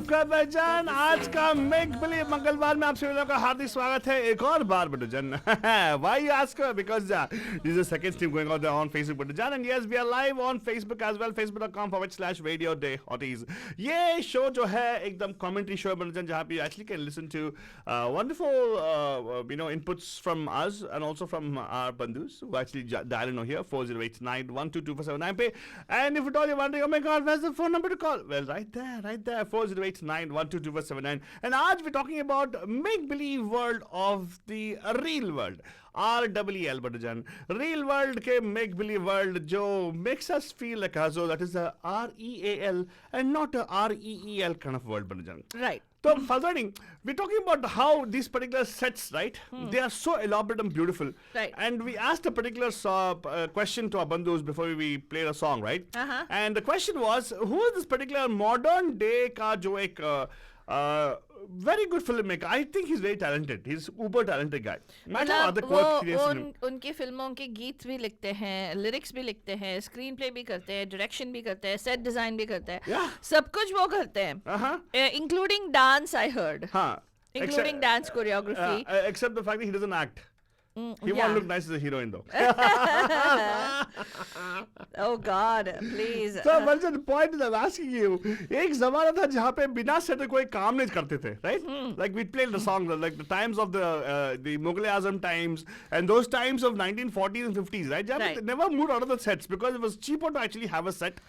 बंधुजन, आज का make believe मंगलवार में आप सभी लोगों का हार्दिक स्वागत है एक और बार बंधुजन. Why you ask? Because this is the second stream going on there on Facebook बंधुजन, and yes, we are live on Facebook as well, facebook.com/radio day hotties. ये शो जो है एकदम कमेंट्री शो है बंधुजन, जहाँ पे actually can listen to wonderful inputs from us and also from our bandhus who actually dial in over here 4089122479 पे. And if at all you're wondering, oh my God, where's the phone number to call? Well, right there, 4089122479. And आज we're talking about make-believe world of the real world. REEL बंधुजन, real world के make-believe world जो makes us feel like as though that is a REAL and not a REEL kind of world बंधुजन. Right. So, Fazani, we're talking about how these particular sets, right? They are so elaborate and beautiful. Right. And we asked a particular question to our bandhus before we played a song, right? Uh-huh. And the question was, who is this particular modern day ka jo ek very good filmmaker? I think he's very talented. He's uber talented guy. Matter how other quirks he has in him. उनकी फिल्मों के गीत भी लिखते हैं, lyrics भी लिखते हैं, स्क्रीन प्ले भी करते हैं, डायरेक्शन भी करते हैं, सेट डिजाइन भी करते हैं, Yeah. सब कुछ वो करते हैं, इंक्लूडिंग डांस. आई हर्ड, हाँ. including dance choreography. Except the fact that he doesn't act. He won't look nice as a heroine though. Oh God, please. So, Marjan, the point is I'm asking you, एक ज़माना था जहाँ पे बिना set कोई काम नहीं करते थे, right? Like we played the songs, like the times of the Mughal-e-Azam times and those times of 1940s and 50s, right? जहाँ पे they never moved out of the sets because it was cheaper to actually have a set.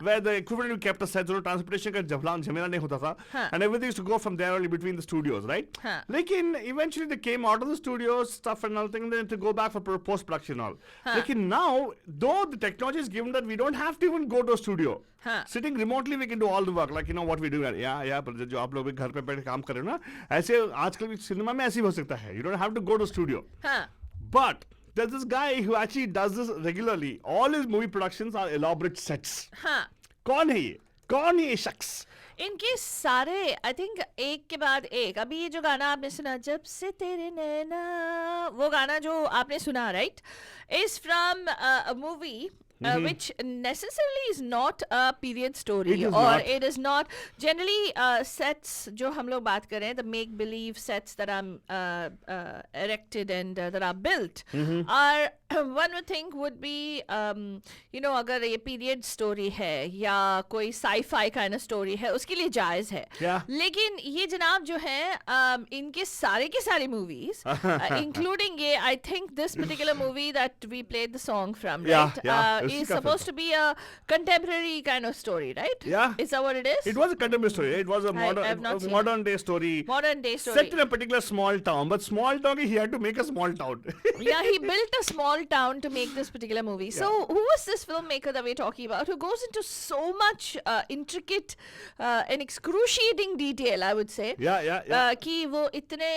Where the equivalent you kept a set, so transportation का झमेला नहीं होता था, and everything used to go from there only between the studios, right? लेकिन eventually they came out of the studios, stuff and all thing, then to go back for post production and all. लेकिन now, though the technology is given that we don't have to even go to a studio. Sitting remotely we can do all the work, like you know what we do. Yeah, but जो आप लोग भी घर पे बैठ काम कर रहे हो ना, ऐसे आजकल भी सिनेमा में ऐसे ही हो सकता है. You don't have to go to studio. But there's this guy who actually does this regularly. All his movie productions are elaborate sets. कौन है ये? कौन है ये शख्स? इनके सारे आई थिंक एक के बाद एक. अभी ये जो गाना आपने सुना, जब से तेरे नैना, वो गाना जो आपने सुना, right, is from a movie which necessarily is not a period story, it is not generally sets जो हम लोग बात कर रहे हैं, the make believe sets that are erected and that are built are one would think would be अगर ये period story है या कोई sci-fi kind of story है, उसके लिए जायज है. लेकिन ये जनाब जो है इनके सारे के सारे movies including ये, I think this particular movie that we played the song from, right, is supposed to be a contemporary kind of story, right? Yeah. Is that what it is? It was a contemporary story. It was a modern day story. Modern day story. Set in a particular small town. But small town, he had to make a small town. Yeah, he built a small town to make this particular movie. So, who was this filmmaker that we're talking about who goes into so much intricate and excruciating detail, I would say. Yeah. कि वो इतने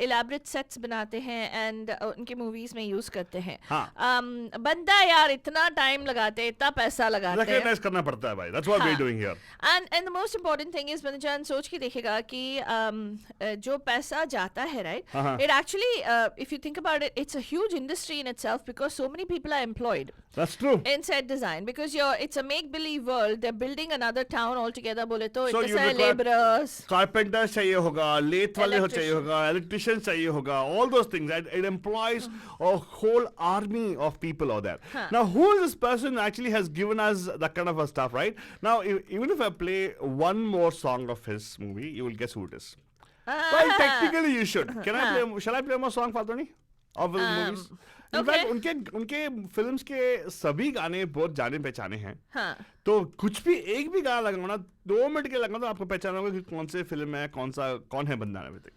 elaborate sets बनाते हैं and उनके movies में use करते हैं. बंदा यार इतना time लगाते हैं, इतना पैसा लगाते हैं. Recognize करना पड़ता है भाई. That's what we're doing here. And the most important thing is बंदजान सोच के देखेगा कि जो पैसा जाता है, right? It actually, if you think about it, it's a huge industry in itself because so many people are employed. That's true. In set design because it's a make-believe world. They're building another town altogether. बोले तो So इतने सारे laborers. Carpenters चाहिए होगा, lathe वाले चाहिए होगा, electricians चाहिए होगा, all those things. It employs a whole army of people out there. Now, who is this person who actually has given us that kind of a stuff, right? Now, even if I play one more song of his movie, you will guess who it is. Well, technically you should. Shall I play more song, Fatoni? Of his movies? In fact, उनके films के सभी गाने बहुत जाने पहचाने हैं. तो कुछ भी एक भी गाना लगाओ ना, 2 मिनट के लगाओ तो आपको पहचाना होगा कि कौन से फिल्म है, कौन है बंदा है अभी तक.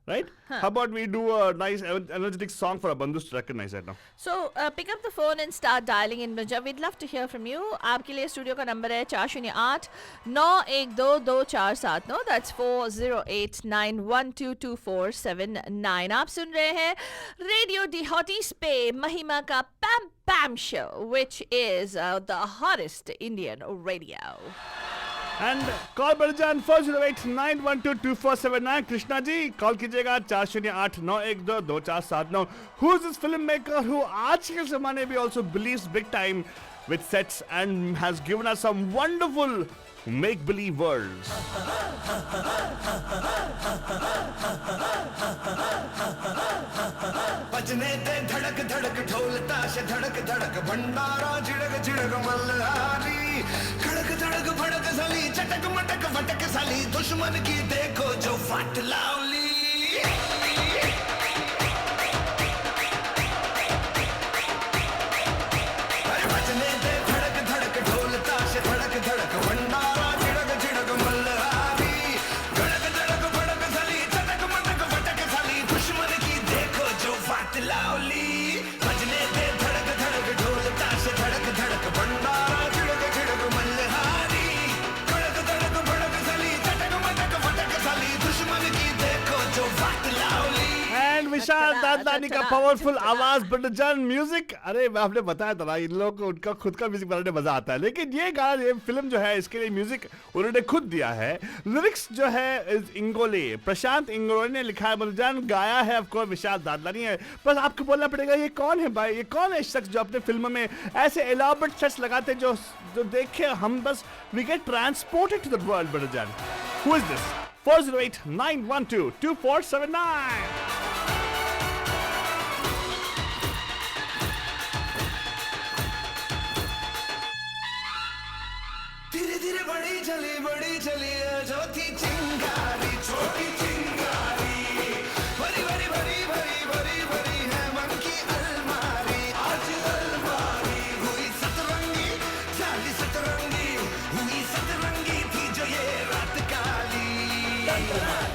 Right? How about we do a nice energetic song for our bandhus to recognize that now? So pick up the phone and start dialing in, Mirja. We'd love to hear from you. आपके लिए studio का number है 408-912-2479. That's 4089122479. आप सुन रहे हैं radio D हॉटीज पे महिमा का Pam Pam show, which is the hottest Indian radio. And call बंधुजन 4089122479. कृष्णा जी कॉल कीजिएगा 4089122479. Who is this filmmaker who आज के ज़माने में also believes big time with sets and has given us some wonderful make-believe worlds. बजने दे धड़क धड़क ढोल ताश धड़क धड़क भंडारा झिड़क झिड़क मल्हारी खड़क धड़क भड़क साली चटक मटक फटक साली दुश्मन की देखो जो फट लावली बजने दे धड़क धड़क ढोल ताश धड़क धड़क भंडारा झिड़क झिड़क मल्हारी खड़क धड़क भड़क साली चटक मटक फटक साली दुश्मन की देखो जो फट लावली बजने दे धड़क धड़क ढोल ताश धड़क धड़क भंडारा झिड़क झिड़क मल्हारी खड़क धड़क भड़क साली चटक मटक फटक साली दुश्मन की देखो जो फट लावली एंड विशाल दादलानी का पावरफुल आवाज बटजन म्यूजिक. अरे मैं आपने बताया था ना, इन लोगों को उनका खुद का म्यूजिक बनाने में मजा आता है, लेकिन ये गाना, ये फिल्म जो है, इसके लिए म्यूजिक उन्होंने खुद दिया है. लिरिक्स जो है इंगोले, प्रशांत इंगोले ने लिखा है, बटजन गाया है ऑफ कोर्स विशाल दादलानी है. बस आपको बोलना पड़ेगा ये कौन है भाई, ये कौन है शख्स जो अपने फिल्म में ऐसे एलाबोरेट सेट्स लगाते हैं जो देखे हम बस we get transported to the world. बटजन, हु इज दिस? 4089122479. धीरे धीरे बड़ी चली जो थी चिंगारी छोटी चिंगारी भरी भरी भरी भरी भरी भरी है मन की अलमारी आज अलमारी हुई सतरंगी चाली सतरंगी हुई सतरंगी थी जो ये रात काली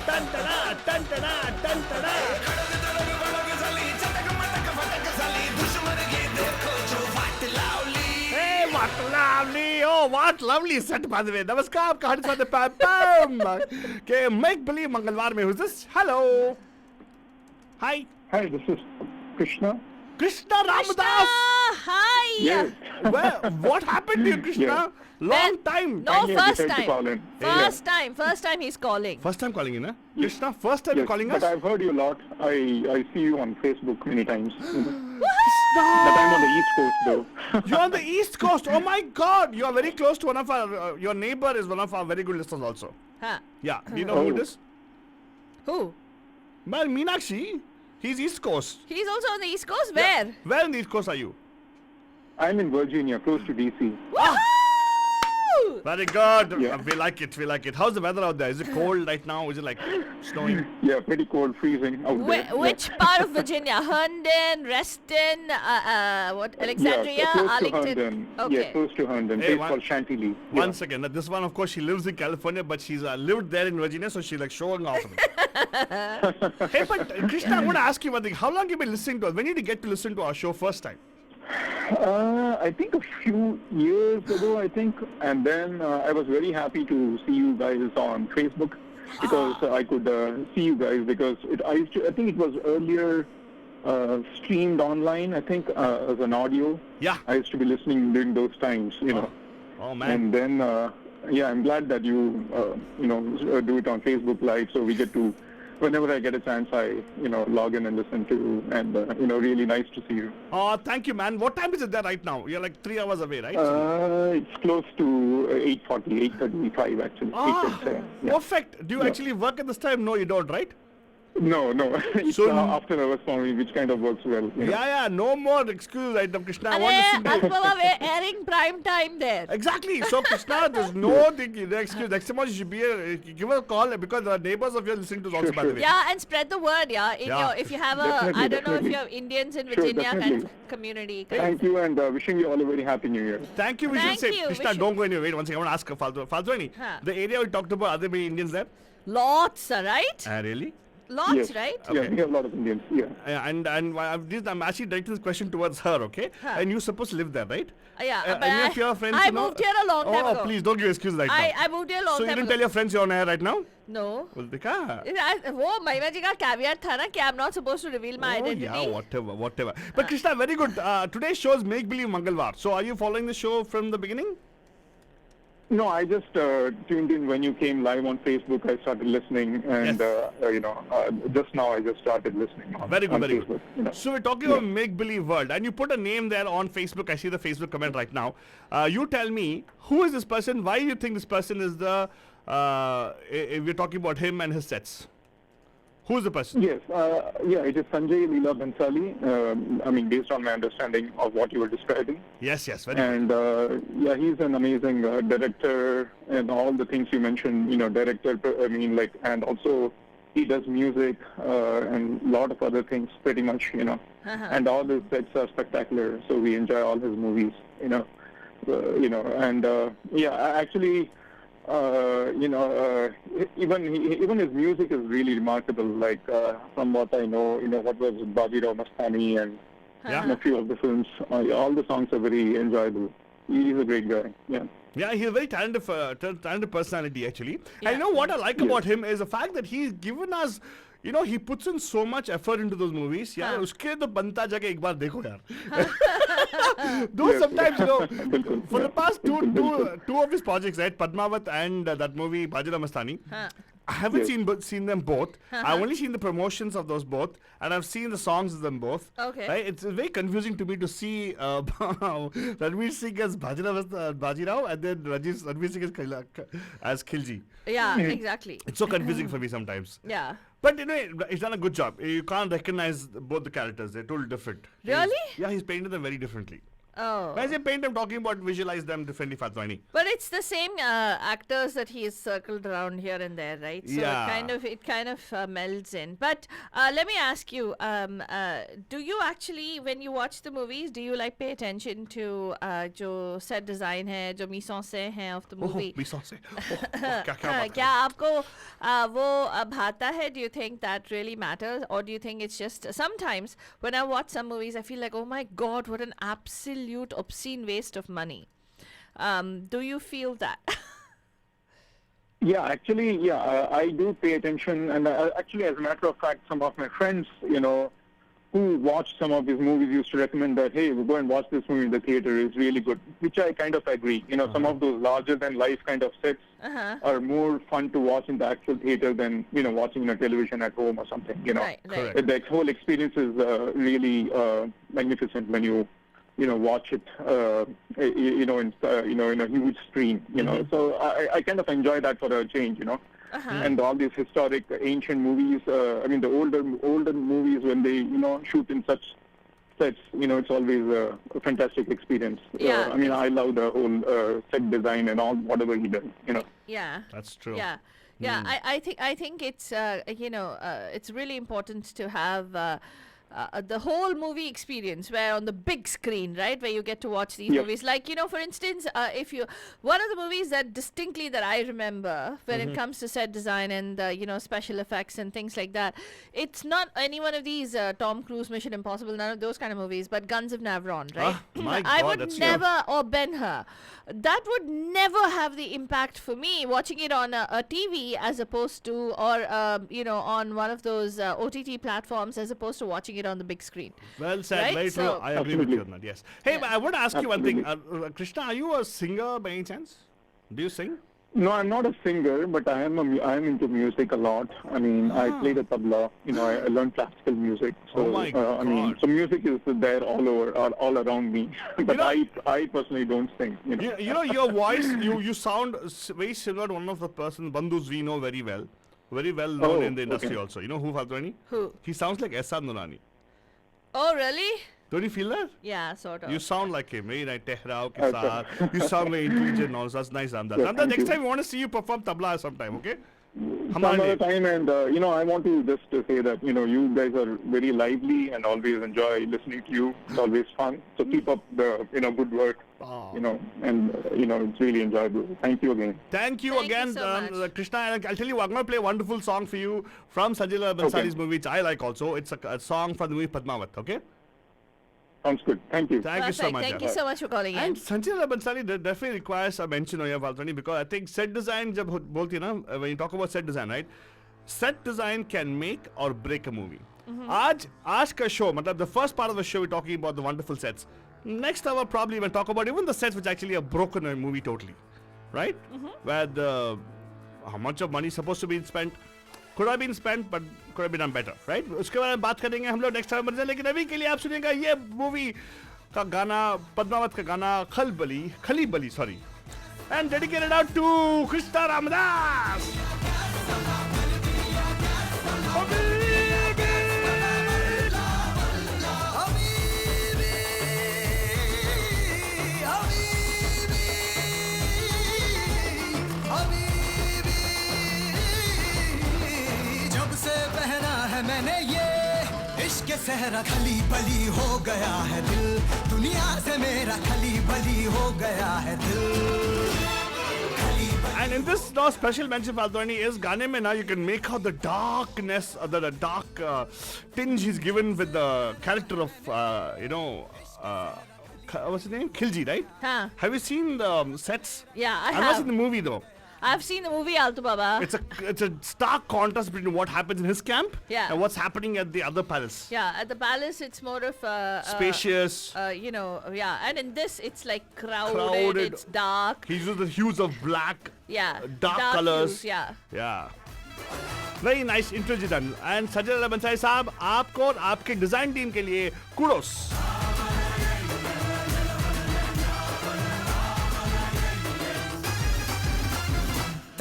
टंटना टंटना टंटना. खड़क धड़क भड़क साली चटक मटक फटक साली दुश्मन की देखो जो फट लावली. Hey, what lovely! Oh, what lovely set, by the way. नमस्कार, कहानी सुनाते पैम के Make Believe मंगलवार में. Who's this? Hello. Hi. Hi, this is Krishna. Krishna Ramadas. Hi. Yes. Well, what happened to you, Krishna? Yeah. Long time. No, Kindly first hesitate to call time. in. First time he's calling. First time calling in, huh? Krishna, first time Yes, you're calling but us? I've heard you a lot. I see you on Facebook many times. But Krishna! I'm on the East Coast though. You're on the East Coast. Oh my God. You are very close to one of our, your neighbor is one of our very good listeners also. Huh. Yeah. Do you know who Oh. it is? Who? Well, Meenakshi. He's East Coast. He's also on the East Coast? Where? Where in the East Coast are you? I'm in Virginia, close to DC. Woohoo! Very good. Yeah. We like it. We like it. How's the weather out there? Is it cold right now? Is it like snowing? Yeah, pretty cold, freezing out there. Which part of Virginia? Herndon, Reston, what? Alexandria, Yeah, close to Arlington. Herndon. Okay. Yeah, close to Herndon. Hey, Place one- called Chantilly. One second. Now, this one, of course, she lives in California, but she's lived there in Virginia, so she's like showing off. Hey, but Krishna, I want to ask you one thing. How long have you been listening to us? When did you get to listen to our show first time? I think a few years ago, I think, and then I was very happy to see you guys on Facebook because I could see you guys because I think it was earlier streamed online. I think as an audio. Yeah. I used to be listening during those times, you know. Oh, man. And then, yeah, I'm glad that you, do it on Facebook Live, so we get to. Whenever I get a chance, I, log in and listen to, and, really nice to see you. Oh, thank you, man. What time is it there right now? You're like 3 hours away, right? It's close to 8:35 actually. Ah, 8:37, yeah. perfect. Do you Yeah. actually work at this time? No, you don't, right? No. It's So- after hours for me, which kind of works well. you know. Yeah, no more excuse right now, Krishna. I want to listen to you. Anubhava, we're airing prime time there. Exactly. So, Krishna, there's no excuse. Next time you should give us a call because the neighbors of yours listening to us also, Sure, by the sure. way. Yeah, and spread the word, yeah. Yeah. If you have a, Definitely, I don't know if definitely. you have Indians in Sure, Virginia kind definitely. of community. Kind Thank you, and wishing you all a very happy New Year. Thank you. We should Thank say, you. Krishna, We should- don't go anywhere. Wait one second. I want to ask Falzwani. Huh. The area we talked about, are there many Indians there? Lots, right? Really? Lots, Yes. right? Yeah, Okay. we have a lot of Indians. Yeah. And I'm actually directing this question towards her, okay? Huh. And you're supposed to live there, right? Yeah, but any of your friends I you know? moved here a long time Oh, ago. please don't give excuses right I now. moved here a long So you time didn't ago. tell your friends you're on air right now? No. Well, देखा? वो महिमा जी का caveat था ना कि I'm not supposed to reveal my Oh, identity. yeah, whatever. But Krishna, very good. Today's show is Make Believe Mangalwar. So are you following the show from the beginning? No, I just tuned in when you came live on Facebook. I started listening, and just now I just started listening on, Very good, on very Facebook. good. You know. So we're talking about make-believe world, and you put a name there on Facebook. I see the Facebook comment right now. You tell me, who is this person? Why do you think this person is the? We're talking about him and his sets. Who's the person? Yes, it is Sanjay Leela Bhansali. Based on my understanding of what you were describing. Yes, very good. And he's an amazing director and all the things you mentioned. Director. And also he does music and a lot of other things. Pretty much, and all his sets are spectacular. So we enjoy all his movies. Actually. Even his music is really remarkable. Like from what I know, what was Bajirao Mastani and a few of the films. All the songs are very enjoyable. He's a great guy. Yeah. Yeah, he's a very talented personality actually. Yeah. And you know what I like about him is the fact that he's given us. He puts in so much effort into those movies. Yeah, उसके तो बनता जाके एक बार देखो यार. Though sometimes for the past two of his projects, right, Padmavat and that movie Bajirao Mastani, I haven't seen them both. I've only seen the promotions of those both, and I've seen the songs of them both. Okay. Right? It's very confusing to me to see Ranveer Singh as Bajirao and then Ranveer Singh as Khilji. Yeah, exactly. It's so confusing for me sometimes. Yeah. But he's done a good job. You can't recognize both the characters. They're totally different. Really? He's painted them very differently. Oh. When I say paint, I'm talking about visualize them differently, Fatwani. But it's the same actors that he has circled around here and there, right? So it kind of melds in. But let me ask you, do you actually, when you watch the movies, do you like pay attention to जो set design है, जो mise en scène है of the movie? mise en scène. क्या क्या आपको वो भाता है? Do you think that really matters, or do you think it's just sometimes when I watch some movies I feel like, oh my God, what an absolute obscene waste of money. Do you feel that? Yeah, actually, I do pay attention, and actually, as a matter of fact, some of my friends, who watched some of these movies used to recommend that, hey, we go and watch this movie in the theater, it's really good, which I kind of agree. Some of those larger-than-life kind of sets are more fun to watch in the actual theater than, watching on television at home or something, Right. The whole experience is really magnificent when you watch it, in a huge screen, So I kind of enjoy that for a change, And all these historic, ancient movies, the older movies when they, shoot in such sets, it's always a fantastic experience. Yeah. I love the whole set design and all, whatever he does, Yeah. That's true. Yeah. Yeah, I think it's it's really important to have the whole movie experience where on the big screen, right, where you get to watch these movies. Like, for instance, one of the movies that I remember when it comes to set design and, special effects and things like that, it's not any one of these Tom Cruise, Mission Impossible, none of those kind of movies, but Guns of Navarone, right? My I God, would that's never, or Ben-Hur, that would never have the impact for me watching it on a TV as opposed to, or, on one of those OTT platforms as opposed to watching it on the big screen. Well said, Right? very true. So- I agree with you on that, yes. Hey, but I want to ask you one thing. Krishna, are you a singer by any chance? Do you sing? No, I'm not a singer, but I am into music a lot. I play the tabla. I learned classical music. So, Oh my God. So music is there all over, all around me. But I personally don't sing. Your voice, you sound very similar to one of the person, bandhus we know very well known in the industry okay. also. You know who, Fatwani? Who? He sounds like Ehsan Nurani. Oh, really? Don't you feel that? Yeah, sort of. You sound like him, very nice. Tehrao ke saath. You sound very intelligent also. That's nice, Ramdas. Yeah, Ramdas, thank next you. time we want to see you perform tabla sometime, okay? Some other time, and I want to just say that you guys are very lively and always enjoy listening to you. It's always fun. So keep up the good work. Oh. And it's really enjoyable. Thank you again. Thank you Thank you again, so much. Krishna. And I'll tell you, I'm going to play a wonderful song for you from Sanjay Leela Bhansali's movie, which I like also. It's a song from the movie Padmavat, okay? Sounds good. Thank you. Thank you so Perfect. much. Thank yeah. you so much for calling in. And Sanjay Leela Bhansali definitely requires a mention on your Valtani, because I think set design, when you talk about set design, right? Set design can make or break a movie. आज का show, the first part of the show we're talking about the wonderful sets. Next hour probably we'll talk about even the sets which actually have broken a movie totally. right? Where how much of money is supposed to be spent could have been spent but could have been done better, right? उसके बारे में बात करेंगे हम लोग next time पर, लेकिन अभी के लिए आप सुनिएगा ये मूवी का गाना, पद्मावत का गाना खली बली sorry, and dedicated out to Krishna Ramadas. मैंने ये इश्क सहरा खली बली हो गया है दिल, दुनिया से मेरा खली बली हो गया है दिल. And in this special mention Faltwani is गाने में ना you can make out the darkness, the dark tinge he's given with the character of what's his name, Khilji, right? Huh. Have you seen the sets? Yeah, I I've not have. seen the movie though. I've seen the movie Altu Baba. It's a stark contrast between what happens in his camp Yeah. and what's happening at the other palace. Yeah, at the palace it's more of Spacious. And in this it's like crowded. Crowded. It's dark. He uses the hues of black, Yeah, dark colors. hues, yeah. Yeah. Very nice introduction done. And Sajjad Ali Bhansali साहब, आपको और आपके design team के लिए kudos.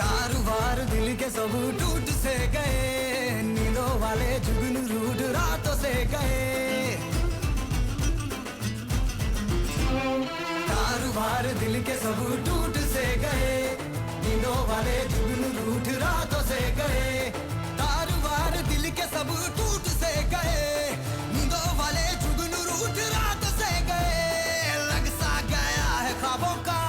तारुवार दिल के सब टूट से गए, नींदों वाले जुगनू रूठ रातों से गए. तारुवार दिल के सब टूट से गए, नींदों वाले जुगनू रूठ रातों से गए. तारुवार दिल के सब टूट से गए, नींदों वाले जुगनू रूठ रातों से गए. लग सा गया है ख्वाबों का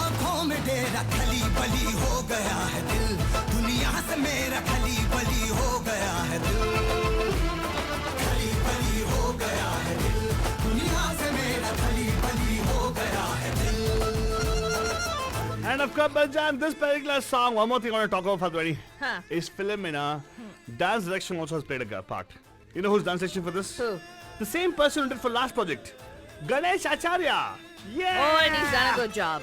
आंखों में डेरा, खली बली हो गया है दिल, दुनिया से मेरा खली बली हो गया है दिल. खली बली हो गया है दिल, दुनिया से मेरा खली बली हो गया है दिल. And of course, Baljan, this particular song, one more thing I want to talk about, Faltwani, Huh. is Philomena. Dance direction also has played a part. You know who's dance direction for this? Who? The same person who did for last project, Ganesh Acharya. Yeah. Oh, and he's done a good job.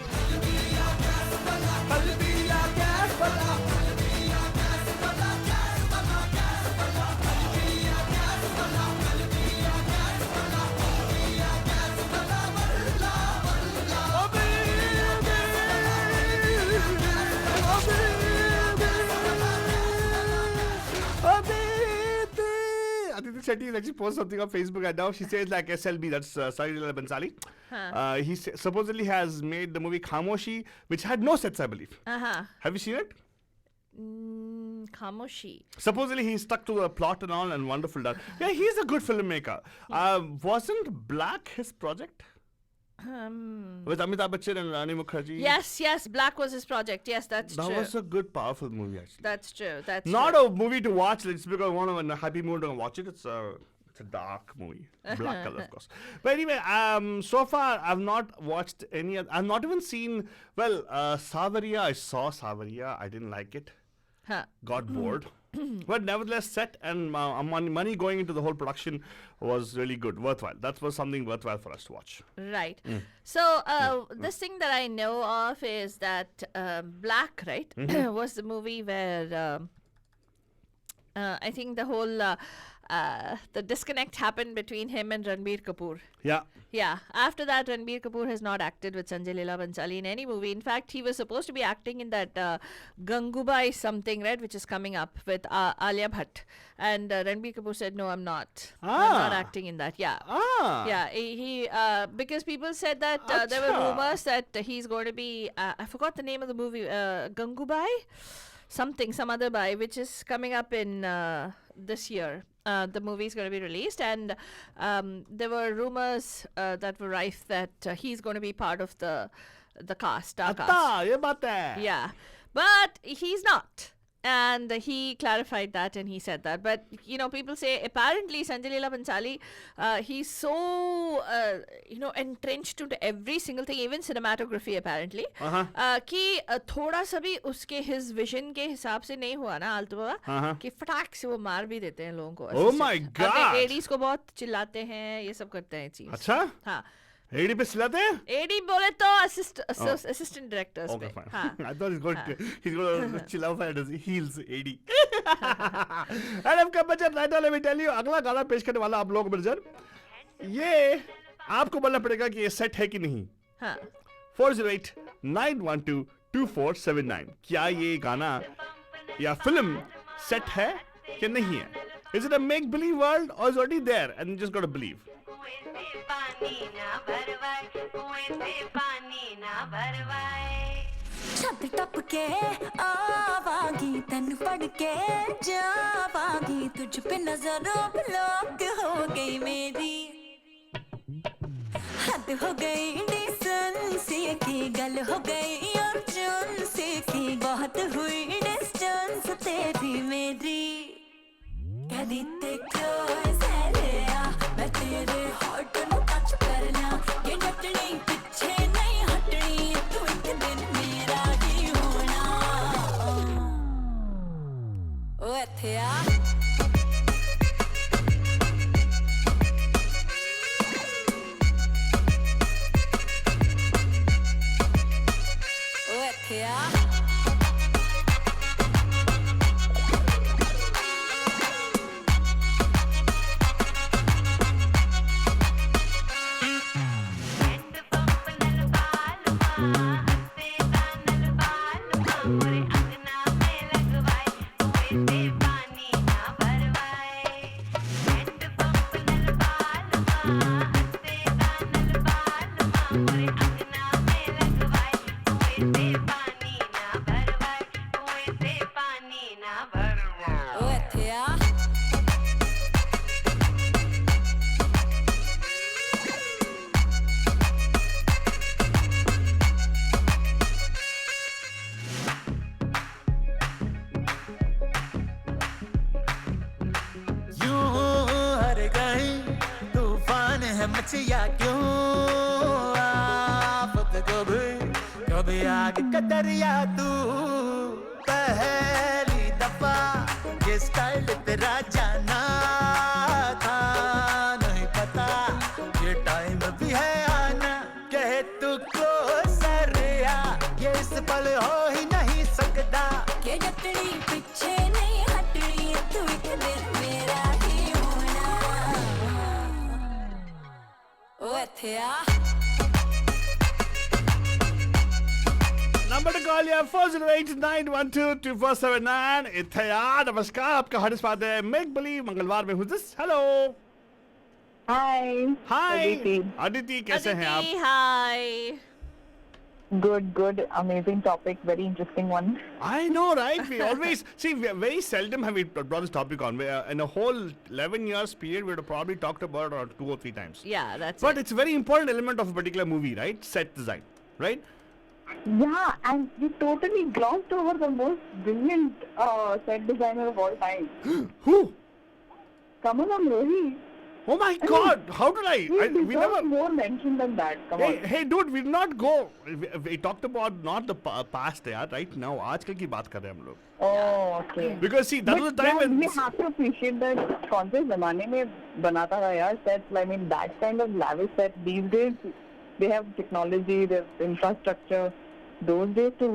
Aditi Shetty has actually posted something on Facebook and now she says like SLB, that's Sajjad Ali Bhansali. Huh. He supposedly has made the movie Khamoshi, which had no sets, I believe. Uh-huh. Have you seen it? Khamoshi. Supposedly he stuck to the plot and all, and wonderful done. Yeah, he's a good filmmaker. Wasn't Black his project? With Amitabh Bachchan and Rani Mukherjee? Yes, Black was his project. Yes, that's That true. was a good, powerful movie actually. That's true. That's Not true. a movie to watch, it's because I want to in a happy mood and watch it. It's a dark movie. Black color, of course. But anyway, so far I've not watched any other, I've not even seen, Savaria. I saw Savaria. I didn't like it. Huh. Got bored. But nevertheless, set and money going into the whole production was really good, worthwhile. That was something worthwhile for us to watch. Right. So this thing that I know of is that Black, right, was the movie where I think the whole the disconnect happened between him and Ranbir Kapoor. Yeah. Yeah. After that, Ranbir Kapoor has not acted with Sanjay Leela Bhansali in any movie. In fact, he was supposed to be acting in that Gangubai something, right, which is coming up with Alia Bhatt. And Ranbir Kapoor said, "No, I'm not. I'm not acting in that." Yeah. Yeah. He because people said that there were Acha. rumors that he's going to be. I forgot the name of the movie. Gangubai, some other bai, which is coming up in this year. The movie is going to be released, and there were rumors that were rife that he's going to be part of the cast, star cast. Atta, ye baat hai. Yeah, but he's not, and he clarified that, and he said that. But people say apparently Sanjay Leela Bhansali, he's so entrenched into every single thing, even cinematography apparently, कि थोड़ा सा भी उसके his vision के हिसाब से नहीं हुआ ना आलतू बाबा, कि फटाक से वो मार भी देते हैं लोगों को. Oh my God. लेडीज को बहुत चिल्लाते हैं, ये सब करते हैं चीज. अच्छा? हाँ. एडी पे सिलाते हैं? एडी बोले तो असिस्टेंट डायरेक्टर्स Okay, पे. fine. हाँ. I thought he's going to chill out at his heels, AD. And अब कब बचा right now, let me tell you, अगला गाना पेश करने वाला आप लोग मिर्जर, ये आपको बोलना पड़ेगा कि ये सेट है कि नहीं. हाँ. 408-912-2479. क्या ये गाना या फिल्म सेट है कि नहीं है? Is it a make-believe world or is it already there and you just got to believe? छत टप के आवागी तन पढ़ के जावागी तुझ पे नजरों ब्लॉक हो गई मेरी हद हो गई डिसेंसी की गल हो गई अर्जेंसी की बहुत हुई डिस्टेंस तेरी मेरी कदी ते क्लोज है लिया मैं तेरे हॉट नु टच करना ये डटनी पीछे नहीं हटनी तू एक दिन मेरा ही होना ओ इत्थे आ ओ इत्थे आ ओ इत्थे आ यूं हर कहीं तूफान है मचिया क्यों आफत कभी आग का दरिया तू पहली दफा ये स्टाइल तेरा जाना था नहीं पता ये टाइम भी है आना कहे तू को सरिया ये इस पल हो ही नहीं सकता के डटनी पीछे नहीं हटनी तू एक दिन मेरा ही होना ओ इत्थे आ Number to call you 408-912-2479. इत्थया नमस्कार आपका हर बात है मेक बिलीव मंगलवार में Who's this? Hello. Hi. Hi. Aditi. Aditi कैसे हैं आप? Aditi, hi. Good. Amazing topic. Very interesting one. I know, right? We always see. Very seldom have we brought this topic on. In a whole 11 years period, we would have probably talked about it around 2 or 3 times. Yeah, that's But it. it's a very important element of a particular movie, right? Set design, right? Yeah, and you totally glossed over the most brilliant set designer of all time. Who? Kamal Amrohi. Oh my God! How did I? He We deserves never. more mention than that. Come on. Hey, dude, we did not go. We talked about not the past, यार. Right now, आजकल की बात कर रहे हैं हम लोग. Oh, okay. Because see, that was the time when. we have to appreciate that कौन से जमाने में बनाता था यार sets. I mean, that kind of lavish set these days, they have technology, they have infrastructure. Those days to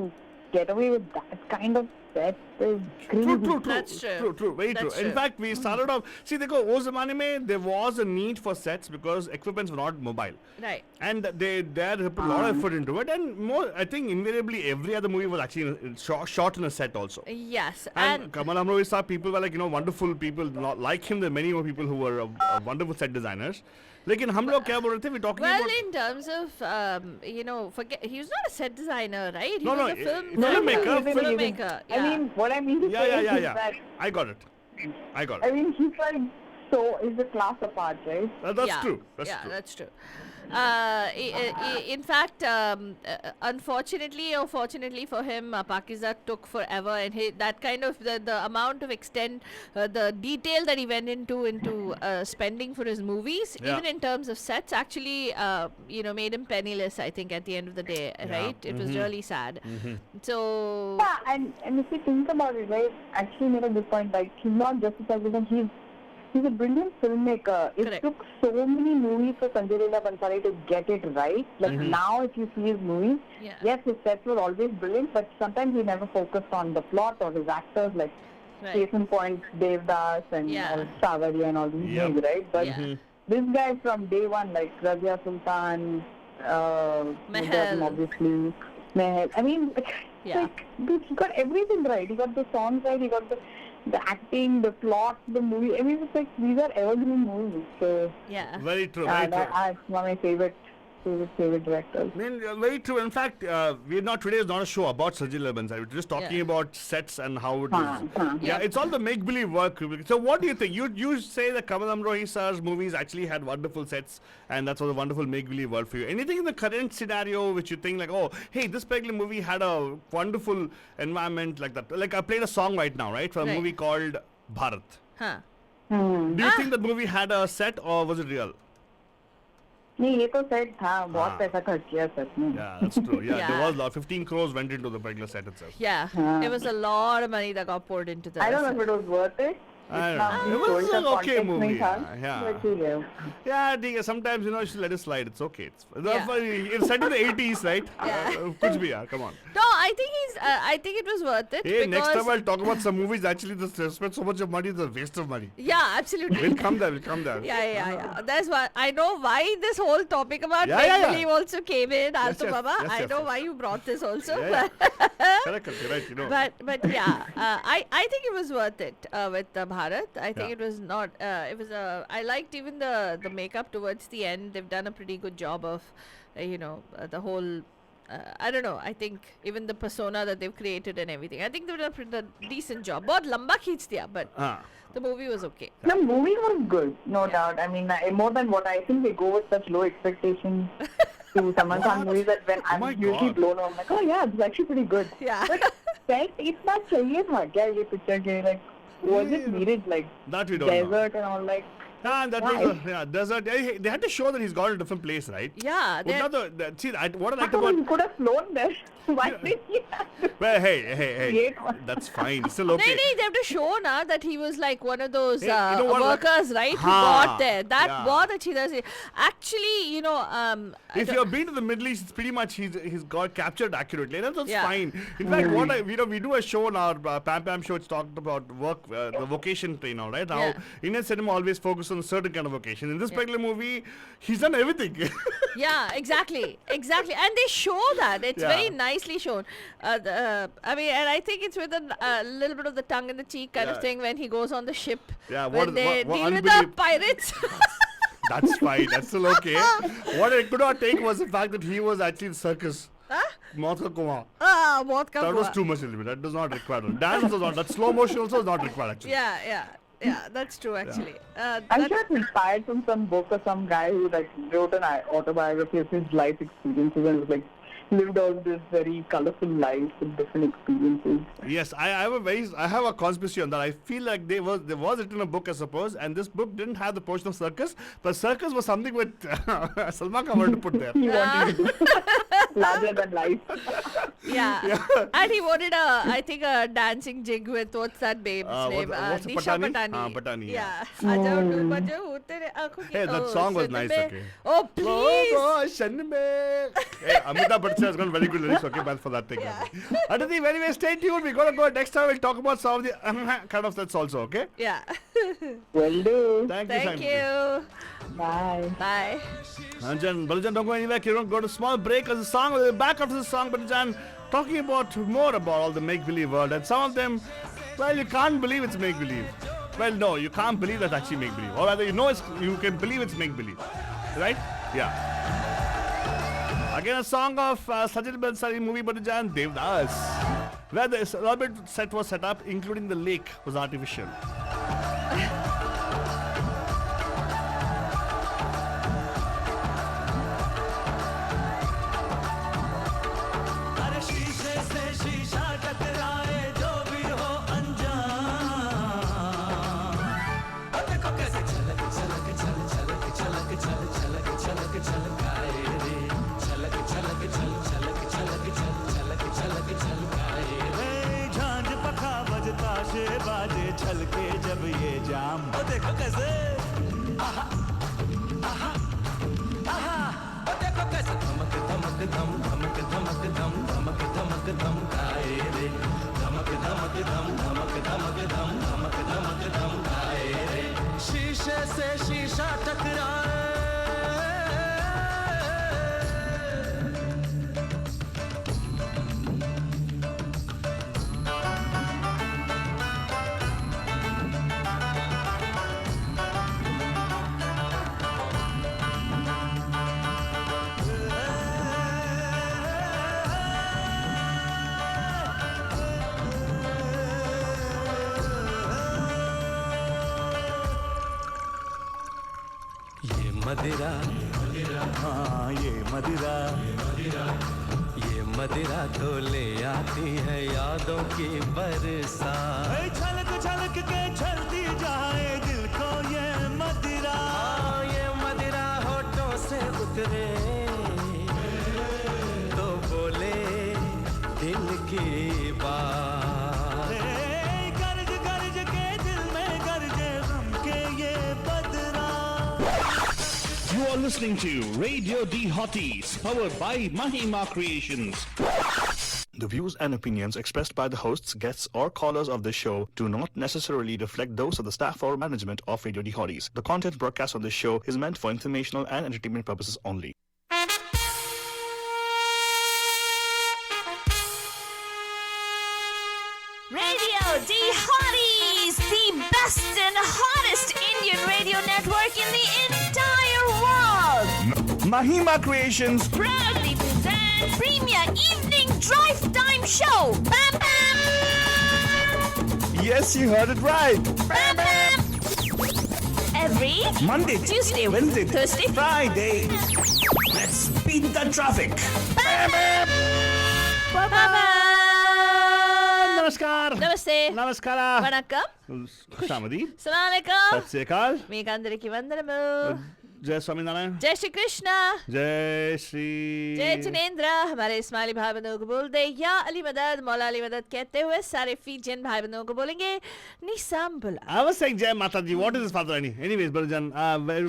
get away with that kind of set is crazy. True. That's true. Very That's true. In true. fact, we started off. See, देखो उस जमाने में there was a need for sets because equipments were not mobile, Right. and they put a lot of effort into it. And more, I think invariably every other movie was actually shot in a set also. Yes. And Kamal Amrohi saw people were like wonderful people, not like him. There are many more people who were wonderful set designers. लेकिन हम लोग क्या बोल रहे थे? We talking Well, about. in terms of, forget, he was not a set designer, right? He No, was no, a film filmmaker, filmmaker. I mean, what I mean to say is Yeah. that I got it. I mean, he's like so is a class apart, right? That's yeah. true. That's yeah, true. that's true. In fact, unfortunately or fortunately for him, Pakiza took forever, and that kind of the amount of the detail that he went into spending for his movies, Yeah. even in terms of sets, actually, made him penniless. I think at the end of the day, right? It was really sad. So Yeah, and if you think about it, right, actually made a good point. Like, he's not just a set designer, He's a brilliant filmmaker. It Correct. took so many movies for Sanjay Leela Bhansali to get it right. Like now, if you see his movies, Yeah. yes, his sets were always brilliant, but sometimes he never focused on the plot or his actors. Like Right. case in point, Devdas and Yeah. all Savaria and all these Yep. names, right? But Yeah. this guy from day one, like Razia Sultan, Mahal. Mughal, obviously, Mahal. I mean, Yeah. like, dude, he got everything right. He got the songs right. He got the acting, the plot, the movie. I mean, it's like these are evergreen movies. So, Yeah. Very true, very true. that's one of my favorite directors. I mean, very true. In fact, today is not a show about Sanjay Leela Bhansali. We're just talking Yeah. about sets and how it is. huh. Yeah, it's all the make-believe work. So what do you think? You say that Kamal Amrohi sir's movies actually had wonderful sets, and that's was a wonderful make-believe world for you. Anything in the current scenario which you think like, oh, hey, this particular movie had a wonderful environment like that? Like I played a song right now, right, from a Right. movie called Bharat. Huh. Do you think that movie had a set or was it real? नहीं ये तो set था बहुत हाँ. पैसा खर्च किया सच में Yeah, that's true. Yeah, there Yeah. was 15 crores went into the particular set itself. Yeah. Huh. It was a lot of money that got poured into this. I don't know if it was worth it. I don't इतना know. भी It was story का an okay context movie, नहीं था, yeah. but ठीक है. Yeah, Diga, sometimes you should let it slide. It's okay. Yeah. It's set in the 80s, right? Yeah. Kuch bhi, yeah, come on. No, I think I think it was worth it. Hey, next because time I'll talk about some movies. Actually, they spend so much of money, it's a waste of money. Yeah, absolutely. We'll come there. Yeah. That's why I know why this whole topic about Yeah, yeah, yeah. make-believe also came in. Yes, Alto yes, Baba, yes, I yes, know yes. why you brought this also. Yeah, Correct, right, you know. But yeah, I think it was worth it with Bharat. I think Yeah. it was not. It was I liked even the makeup towards the end. They've done a pretty good job of, the whole. I don't know. I think even the persona that they've created and everything. I think they've done a pretty decent job. बहुत लंबा खींच दिया, but Ah. the movie was okay. The movie was good, no doubt. I mean, more than what I think they go with such low expectations to Salman Khan movies that when Oh I'm my usually God. blown away, I'm like, oh yeah, it's actually pretty good. Yeah. But set इतना चाहिए था क्या ये picture के like was it needed like That we don't know. desert and all like Ah, that Why? was desert. Yeah, they had to show that he's gone to a different place, right? Yeah. Would they're- not see, what I I liked thought about he could have flown there. Why did he have to well, hey, create one? that's fine. It's still okay. They have to show now that he was like one of those Hey, you know what, workers, right? Who हाँ, got there. That yeah. बहुत अच्छी तरह से. Actually, If you've been to the Middle East, it's pretty much he's got captured accurately. And that's Yeah. fine. In fact, we do a show on our Pam Pam show. It's talked about work, the vocation thing, now, right? How Yeah. Indian cinema always focuses on a certain kind of vocation. In this particular movie, he's done everything. Yeah, exactly, and they show that it's Yeah. very nicely shown. I mean, and I think it's with a little bit of the tongue in the cheek kind of Yeah. thing when he goes on the ship. Yeah, when what- they what deal with the unbelievable- pirates. That's fine. That's still okay. What I could not take was the fact that he was actually in circus. Maut ka Kuआं. बहुत कम That was हुआ. too much a little bit. That does not require. Dance was not. That slow motion also is not required actually. Yeah, that's true actually. I'm That- sure it's inspired from some book or some guy who like wrote an autobiography of his life experiences and was like lived all this very colorful life with different experiences. Yes, I have a conspiracy on that. I feel like there was written a book, I suppose, and this book didn't have the portion of circus, but circus was something with Salman Khan wanted to put there. He wanted to do larger than life. Yeah. And he wanted I think a dancing jig with what's that babe's name? what's Disha Patani? Patani. Patani, Yeah. Ajao dul bajao tere aankhon ki- Hey, that oh, song was Shan nice, mein- okay. Oh, please. Oh, Shan mein. Hey, Amitabh Bachchan has got very good lyrics, okay, man, for that thing. Yeah. Aditi, anyway, stay tuned. We're going to go next time. We'll talk about some of the kind of sets also, okay? Yeah. Will do. Thank Thank you. you. Bye. Bye. Balajan, don't go anywhere. You don't go to a small break. As a song, we'll be back after the song, Balajan, talking about more about all the make-believe world. And some of them, well, you can't believe it's make-believe. Well, no, you can't believe that's actually make-believe. Or rather, you can believe it's make-believe. Right? Yeah. Again, a song of Sajid Bhansali movie, Balajan, Devdas, where the elaborate set was set up, including the lake, was artificial. अरे शीशे से शीशा टकराए जो भी हो अनजान अब देखो कैसे छलक छलक छल छलक छलक छल छलक छलक छलकाए रे छलक छलक छल छलक छलक छल छलक छलक छलकाए रे झांझ पखा बजता से बाजे छलके जब ये जाम। ओ देखो कैसे, आहा, आहा, आहा, ओ देखो कैसे धमक धमक धम धमक धमक धम धमक धमक धम गाए रे, धमक धमक धम धमक धमक धम धमक धमक धम गाए रे। शीशे से शीशा टकराए, मदिरा, हाँ ये मदिरा, ये मदिरा तो ले आती है यादों की बरसात। छलक छलक के चलती जाए दिल को ये मदिरा, हाँ ये मदिरा होठों से उतरे तो बोले दिल की बात। गर्ज गर्ज के दिल में गरजे गम के ये बदरा। You are listening to Radio D Hotties, powered by Mahima Creations. The views and opinions expressed by the hosts, guests, or callers of this show do not necessarily reflect those of the staff or management of Radio D Hotties. The content broadcast on this show is meant for informational and entertainment purposes only. Radio D Hotties, the best and hottest Indian radio network in the entire world. Mahima Creations. Proudly present Premier Evening Drive Time Show. Bam bam. Yes, you heard it right. Bam bam. Every Monday, Tuesday, Wednesday, Thursday, Friday. Let's beat the traffic. Bam bam. Bam bam. नमस्कार. Namaste. Namaskara. Vanakkam. Shamadi. Assalamualaikum. Sat Sri Akal. Meekandariki vandanamu. जय स्वामीनारायण. जय श्री कृष्णा. जय श्री. जय जिनेंद्र. हमारे इस्माइली भाई बंधुओं को बोल दे या अली मदद मौला अली मदद कहते हुए सारे फीजियन भाई बंधुओं को बोलेंगे निसाम बुला. I was saying जय माता जी. What is this Father Rani? Anyways, बंधुजन.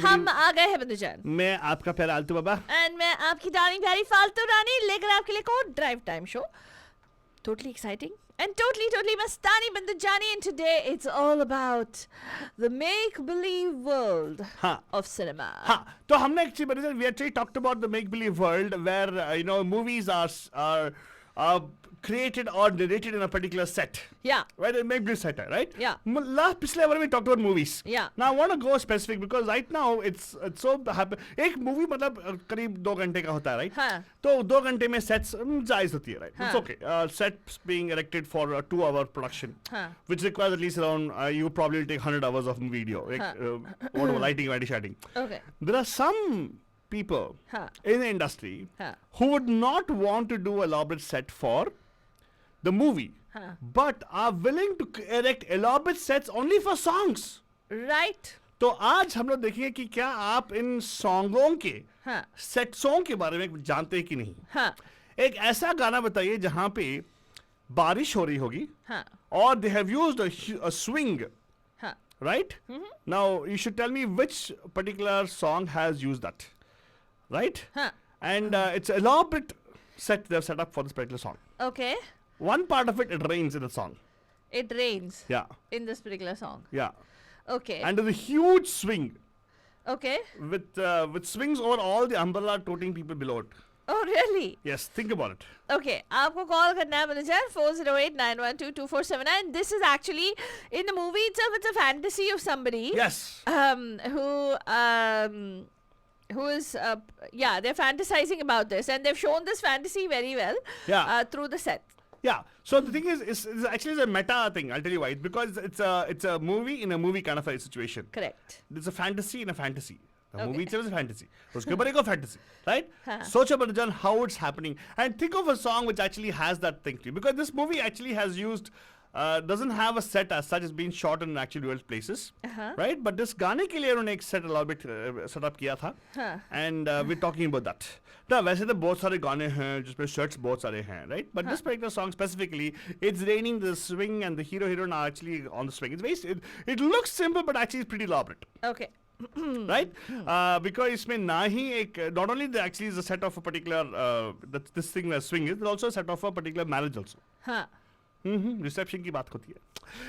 हम आ गए हैं बंधुजन. मैं आपका प्यारा आलतू बाबा. एंड मैं आपकी डार्लिंग प्यारी फालतू रानी लेकर आपके लिए को drive time show. Totally exciting and totally mastani bandujani, and today it's all about the make-believe world हाँ. of cinema. हाँ, तो हमने actually बंधुजन we actually talked about the make-believe world where movies are created or narrated in a particular set. Yeah. Right, a make-believe set, right? Yeah. पिछले बार we talked about movies. Yeah. Now I want to go specific because right now it's so happen. एक movie मतलब करीब 2 घंटे का होता है, right? हाँ. तो 2 घंटे में sets जायज होती है, right? हाँ. It's okay. Sets being erected for a 2-hour production, हाँ. which requires at least around you probably take 100 hours of video. Whatever lighting, shading. Okay. There are some people हाँ. in the industry हाँ. who would not want to do elaborate set for the movie, हाँ. but are willing to erect elaborate sets only for songs. Right. तो आज हम लोग देखेंगे कि क्या आप इन सॉन्गों के हाँ. सेट सॉन्ग के बारे में जानते हैं कि नहीं. हाँ. एक ऐसा गाना बताइए जहां पे बारिश हो रही होगी हाँ. और they have used a swing, हाँ. right? Now you should tell me which particular song has used that, right? हाँ. And it's elaborate set they've set up for this particular song. Okay. One part of it rains in the song. It rains Yeah, in this particular song. yeah. Okay. And there's a huge swing Okay. with swings over all the umbrella toting people below it. Oh, really? Yes, think about it. Okay. आपको call करना है manager 408-912-2479. This is actually in the movie itself. It's a fantasy of somebody. Yes. Who is they're fantasizing about this, and they've shown this fantasy very well. Yeah. Through the set. Yeah. So the thing is actually a meta thing. I'll tell you why. It's because it's a movie in a movie kind of a situation. Correct. It's a fantasy in a fantasy. The Okay. movie itself is a fantasy. उसके ऊपर एक fantasy, right? हाँ. सोचो बंधुजन how it's happening, and think of a song which actually has that thing to it. Because this movie actually has used doesn't have a set as such. It's been shot in actually real places, right? But this गाने के लिए उन्होंने एक set a little bit set up किया था, and we're talking about that. ना वैसे तो बहुत सारे गाने हैं जिसमें shirts बहुत सारे हैं, right? But this particular song specifically, it's raining the swing and the heroine are actually on the swing. It's very, it looks simple, but actually it's pretty elaborate. Okay. Right? Because इसमें ना ही एक not only the actually is a set of a particular this thing where swing is, but also a set of a particular marriage also. हाँ. Reception की बात होती है.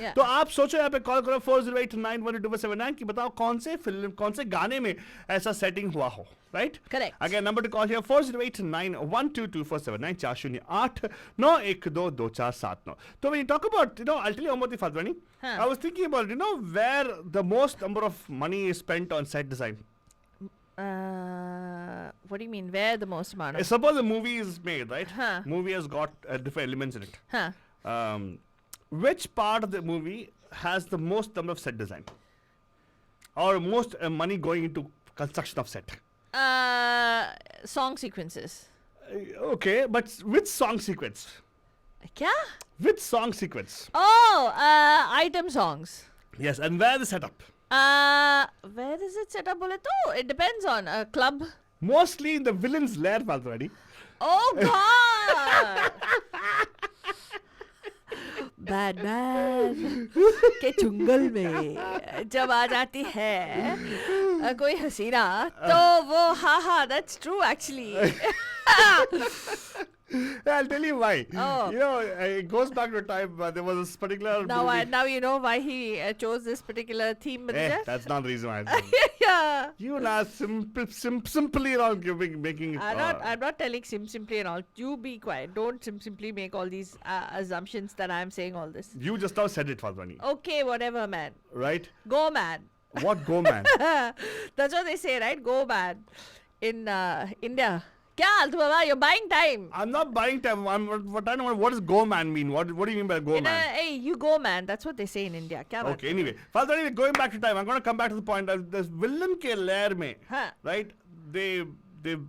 Yeah. तो आप सोचो यहाँ पे कॉल करो 4089122479 कि बताओ कौन से फिल्म कौन से गाने में ऐसा सेटिंग हुआ हो, right? Correct. Again number two call here 4089122479 4089122479. तो when you talk about, you know, I'll tell you about the Fadwani. I was thinking about, you know, where the most number of money is spent on set design. What do you mean? Where the most amount of? Suppose a movie is made, right? Huh. Movie has got different elements in it. Huh. Which part of the movie has the most number of set design? Or most money going into construction of set? Song sequences. Okay, but which song sequence? क्या? Which song sequence? Oh, item songs. Yes, and where the setup? Where is it set up? बोले तो it depends on a club. Mostly in the villain's lair, Faltwani. Oh God! Batman के चुंगल में जब आ जाती है कोई हसीना तो वो हाँ that's true actually. I'll tell you why. Oh. You know, it goes back to a time there was this particular movie. Now you know why he chose this particular theme. That's not the reason why. I Yeah. You not simply around making. I'm not telling simply and all. You be quiet. Don't simply make all these assumptions that I'm saying all this. You just now said it, Faltwani. Okay, whatever, man. Right? Go, man. What go, man? That's what they say, right? Go, man. In India. Kya, Altu Baba? You're buying time. I'm not buying time. What does go, man mean? What do you mean by go, man? Hey, you go, man. That's what they say in India. Kya baat Okay, hai? anyway. Faltwani, going back to time, I'm going to come back to the point. The villain ke lair mein, Huh. right? They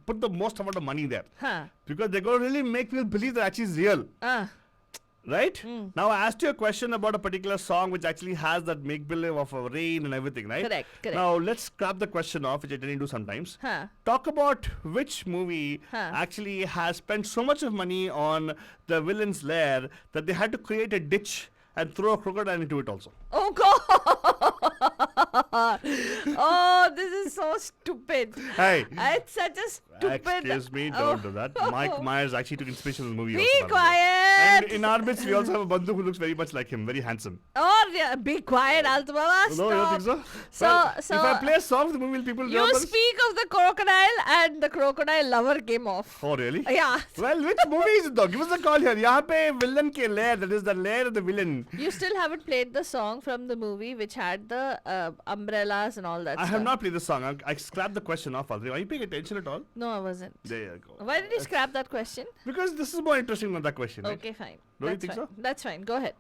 put the most amount of money there. Huh. Because they're going to really make people believe that actually is real. Right? Now I asked you a question about a particular song which actually has that make-believe of a rain and everything, right? Correct. Now let's scrap the question off, which I didn't do sometimes. Huh. Talk about which movie actually has spent so much of money on the villain's lair that they had to create a ditch and throw a crocodile into it also. Oh God! Oh, this is so stupid. Hey. It's such a stupid. Excuse me, don't do that. Mike Myers actually took inspiration from the movie. Be also, by the way. quiet. And in our midst, we also have a bandhu who looks very much like him, very handsome. Or be quiet, Altu Baba. No, you don't think so? So, Well, so if I play a song, the movie will people you remember? speak of the crocodile and the crocodile lover came off. Oh, really? Yeah. Well, which movie is it though? Give us a call here. यहाँ पे villain के lair, that is the lair of the villain. You still haven't played the song from the movie which had the umbrellas and all that I stuff. have not played the song. I scrapped the question off already. Are you paying attention at all? No, I wasn't. There you go. Why did you scrap that question? Because this is more interesting than that question, right? Okay, fine. Don't you That's think fine. so? That's fine. Go ahead.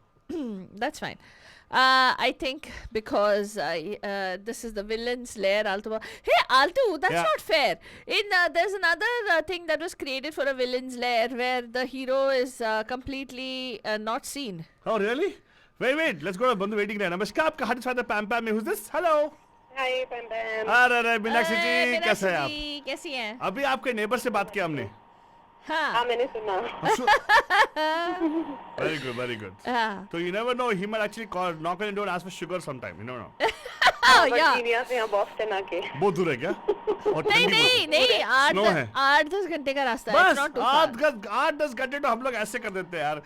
That's fine. I think because this is the villain's lair, Altu. Hey, Altu, that's Yeah. not fair. There's another thing that was created for a villain's lair where the hero is completely not seen. Oh, really? Wait. Let's go to Bandhu waiting there. Namaskar, आपका हाथ छाता Pam Pam में. Who's this? Hello. Hi, Pam Pam. अरे मीनाक्षी जी मीनाक्षी कैसे हैं आप? जी, कैसी हैं? अभी आपके नेबर से बात किया हमने. हाँ. मैंने सुना. Very good, very good. हाँ. So you never know, he might actually call, knock on your door and ask for sugar sometime. You never know. Oh, yeah. यहाँ से यहाँ बॉस्टन आके. बहुत दूर है क्या? और नहीं ठंडी नहीं बहुत- नहीं Snow है. 8-10 घंटे का रास्ता है. बस It's not too far. 8-10 घंटे तो हम लोग ऐसे कर देते हैं यार.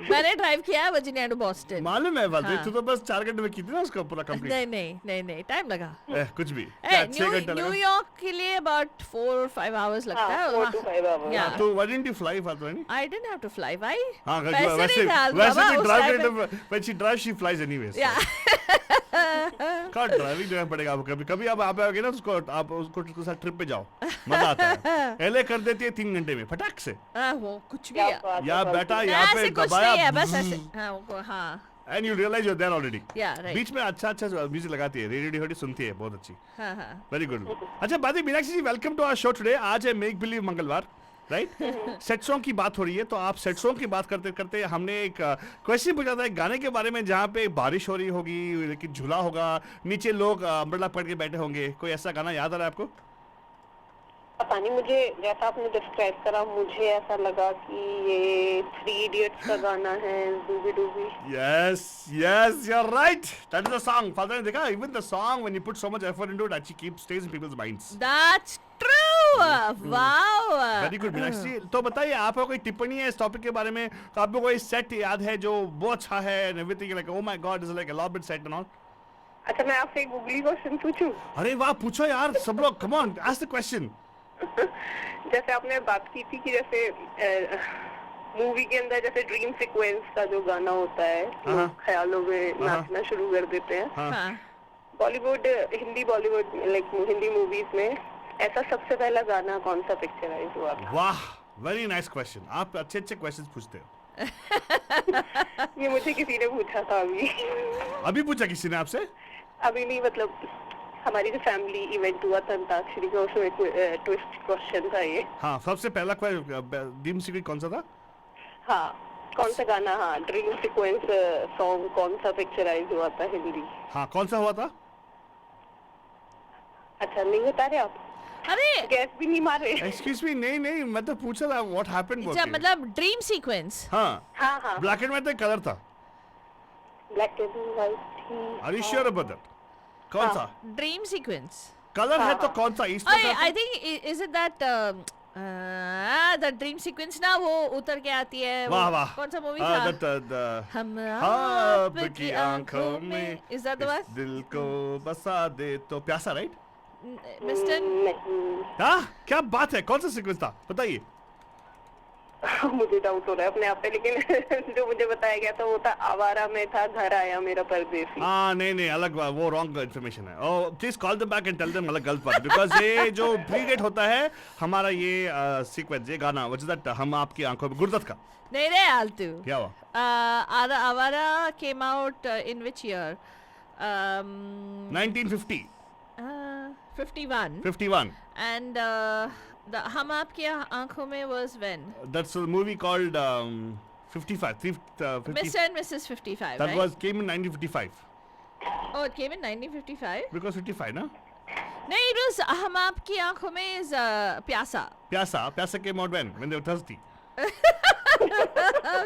मैंने ड्राइव किया है वर्जीनिया टू बॉस्टन. मालूम है बात. हाँ. तू तो बस 4 घंटे में की थी ना उसका पूरा कंप्लीट. नहीं टाइम लगा. कुछ भी. क्या 6 घंटे लगा? न्यूयॉर्क के लिए about 4 or 5 hours लगता है. 4 to 5 hours. Yeah. तो why didn't you fly Faltwani? I didn't have to fly. Why? हाँ पैसे नहीं वैसे थे वैसे बाबा, भी उस ड्राइव time करने when she drives she flies anyways. Yeah. Car driving देना पड़ेगा आपको कभी आप आओगे ना उसको आप उसके साथ ट्रिप पे जाओ मजा आता है. एले कर देती है 3 घंटे में फटाक से. वो कुछ भी है. या बेटा यहाँ पे ऐसे कुछ दबाया नहीं है बस ऐसे. हाँ. and you realize you're there already. Yeah, right. बीच में अच्छा म्यूजिक लगाती है. रेडियो सुनती है बहुत अच्छी. हाँ. Very good. अच्छा बात है Meenakshi ji welcome to our show today. आज है मेक बिलीव मंगलवार राइट? सेट सॉन्ग की बात हो रही है, तो आप सेट सॉन्ग की बात करते करते हमने एक क्वेश्चन पूछा था एक गाने के बारे में जहाँ पे बारिश हो रही होगी, लेकिन झूला होगा, नीचे लोग अम्ब्रेला पकड़ के बैठे होंगे। कोई ऐसा गाना याद आ रहा है आपको? पता नहीं, मुझे जैसा आपने डिस्क्राइब करा मुझे ऐसा लगा कि ये 3 इडियट्स का गाना है, डूबी डूबी। Yes, yes, you're right. That is the song. Father ने देखा, even the song when you put so much effort into it actually keeps stays in people's minds. That's true. Wow. Very good, Meenakshi जी। तो बताइए, आपका कोई टिप्पणी है इस topic के बारे में? तो आपको कोई सेट याद है जो बहुत अच्छा है and everything, like oh my god, is like elaborate set and all? अच्छा, मैं आपसे एक गूगली क्वेश्चन पूछूं? अरे वाह, पूछो यार, सब लोग, come on, ask the question. जैसे आपने बात की थी कि जैसे मूवी के अंदर जैसे ड्रीम सीक्वेंस का जो गाना होता है, लोग ख्यालों में नाचना शुरू कर देते हैं। हाँ. बॉलीवुड, हिंदी मूवीज में ऐसा सबसे पहला गाना कौन सा पिक्चराइज हुआ था? वाह, वेरी नाइस क्वेश्चन। आप अच्छे अच्छे क्वेश्चंस पूछते हो। ये मुझे किसी ने पूछा था अभी। अभी पूछा किसी ने आपसे? अभी नहीं, मतलब हमारी जो फैमिली इवेंट हुआ था अंताक्षरी का, उसमें ट्विस्ट क्वेश्चन था ये। हाँ, सबसे पहला ड्रीम सीक्वेंस कौन सा था? हाँ, कौन सा गाना? हाँ, ड्रीम सीक्वेंस सॉन्ग कौन सा पिक्चराइज हुआ था हिंदी? हाँ, कौन सा हुआ था? अच्छा, नहीं बता रहे आप? अरे गैस भी नहीं मारे? एक्सक्यूज मी, नहीं नहीं, मैं तो पूछ रहा व्हाट हैपेंड। अच्छा, मतलब ड्रीम सीक्वेंस। हाँ, हाँ हाँ, ब्लैक एंड व्हाइट था, कलर था? ब्लैक एंड व्हाइट थी। Are you sure about that? कौन सा ड्रीम सीक्वेंस कलर है? तो कौन सा इस पर? I think is it that the dream sequence ना, वो उतर के आती है। वाह वाह, कौन सा मूवी था? हम आपकी आंखों में। Is that the one? दिल को बसा दे तो प्यासा, राइट? मिस्टर, नहीं, हाँ, क्या बात है, कौन सा सीक्वेंस था बताइए? मुझे डाउट हो रहा है अपने आप पे, लेकिन जो मुझे बताया गया था वो था आवारा में था घर आया मेरा परदेसी। हाँ, नहीं नहीं, अलग बात, वो रॉन्ग इन्फॉर्मेशन है। Oh, please call them back and tell them अलग गलत बात, बिकॉज़ ये जो प्रीडेट होता है हमारा ये सीक्वेंस, ये गाना व्हाट इज दैट, हम आपकी आंखों में, गुरदत का। नहीं रे आलतू। क्या हुआ? आवारा came out in which year? 1950 51. 51 And the हम आपकी आंखों में was when? That's a movie called 55 50 Mr. and Mrs. 55, that right? was came in 1955 Oh, it came in 1955? because 55 ना? नहीं, it was हम आपकी आंखों में is प्यासा. Pyasa came out when they were thirsty.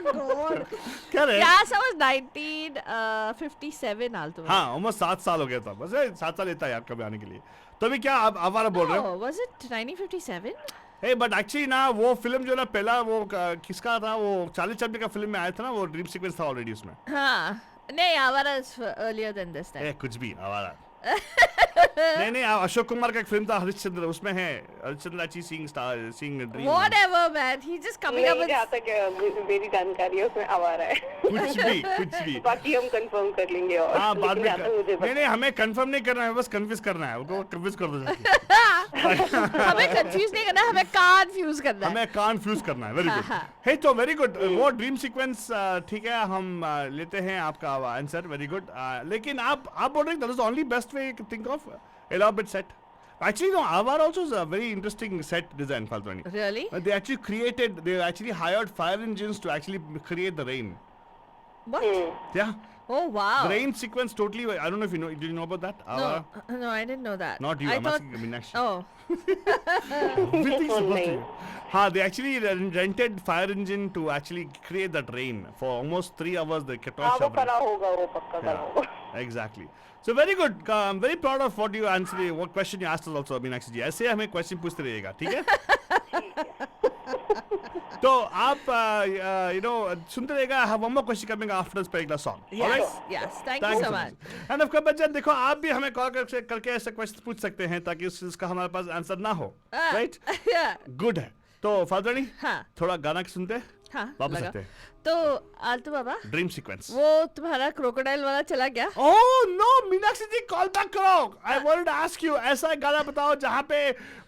God. क्या रे? प्यासा was 1957 आलतू। हाँ, almost 7 साल हो गया था, बस 7 साल लेता है आपका भी आने के लिए। तो अभी क्या आप आवारा बोल रहे हो? Oh, was it 1957? Hey, but actually ना, वो फिल्म जो ना पहला वो किसका था, वो चार्ली चैपलिन का फिल्म में आया था ना, वो ड्रीम सीक्वेंस था ऑलरेडी उसमें। हाँ, नहीं, आवारा is earlier than this time. कुछ भी आवारा। नहीं, अशोक कुमार का एक फिल्म था हरिश्चंद्र, उसमें है हरिश्चंद्र अच्छी seeing dream. Whatever, man. He's just coming up नहीं, with. जहाँ तक मेरी जानकारी है उसमें आवारा है। कुछ भी। बाकी हम कंफर्म कर लेंगे और हाँ, बाद लेकिन में जहाँ तक मुझे नहीं, हमें कंफर्म नहीं करना है, बस कन्फ्यूज करना है, उनको कन्फ्यूज कर दो जाके। हमें कंफ्यूज नहीं करना, हमें कंफ्यूज करना है। हमें कन्फ्यूज करना है। Very good. हाँ। हे, तो वेरी गुड, वो ड्रीम सीक्वेंस ठीक है, हम लेते हैं आपका आंसर, वेरी गुड। लेकिन आप बोल रहे हैं that is the only best way to think of elaborate set. Actually, no, Avar also is a very interesting set design, Faltwani. Really? They actually hired fire engines to actually create the rain. What? Yeah. Oh wow. The rain sequence totally, I don't know if you know, did you know about that? Avar? No, I didn't know that. Not you, I I'm thought. asking Meenakshi. Oh. Everything's supposed to नहीं। be. हाँ, they actually rented fire engine to actually create that rain. For almost 3 hours they kept on हाँ, वो showering. करा होगा, वो पक्का करा होगा। Yeah, exactly. So very good. I'm very proud of what you answered. What question you asked us also, Meenakshi ji. ऐसे हमें question पूछते रहिएगा, ठीक है? तो आप सुनते रहिएगा. I have one more question coming after this particular song. All right? Yes. Thank you so much. And of course, बच्चा देखो, आप भी हमें कॉल करके ऐसे क्वेश्चन पूछ सकते हैं ताकि उसका हमारे पास आंसर ना हो, राइट? Yeah. गुड है. तो फादरानी, हाँ. थोड़ा गाना सुनते हैं, हाँ. वापस लगा. आते हैं. तो आलतू बाबा, ड्रीम सीक्वेंस. वो तुम्हारा क्रोकोडाइल वाला चला गया? Oh no, मीनाक्षी जी कॉल बैक करो. I wanted to ask you, ऐसा गाना बताओ जहाँ पे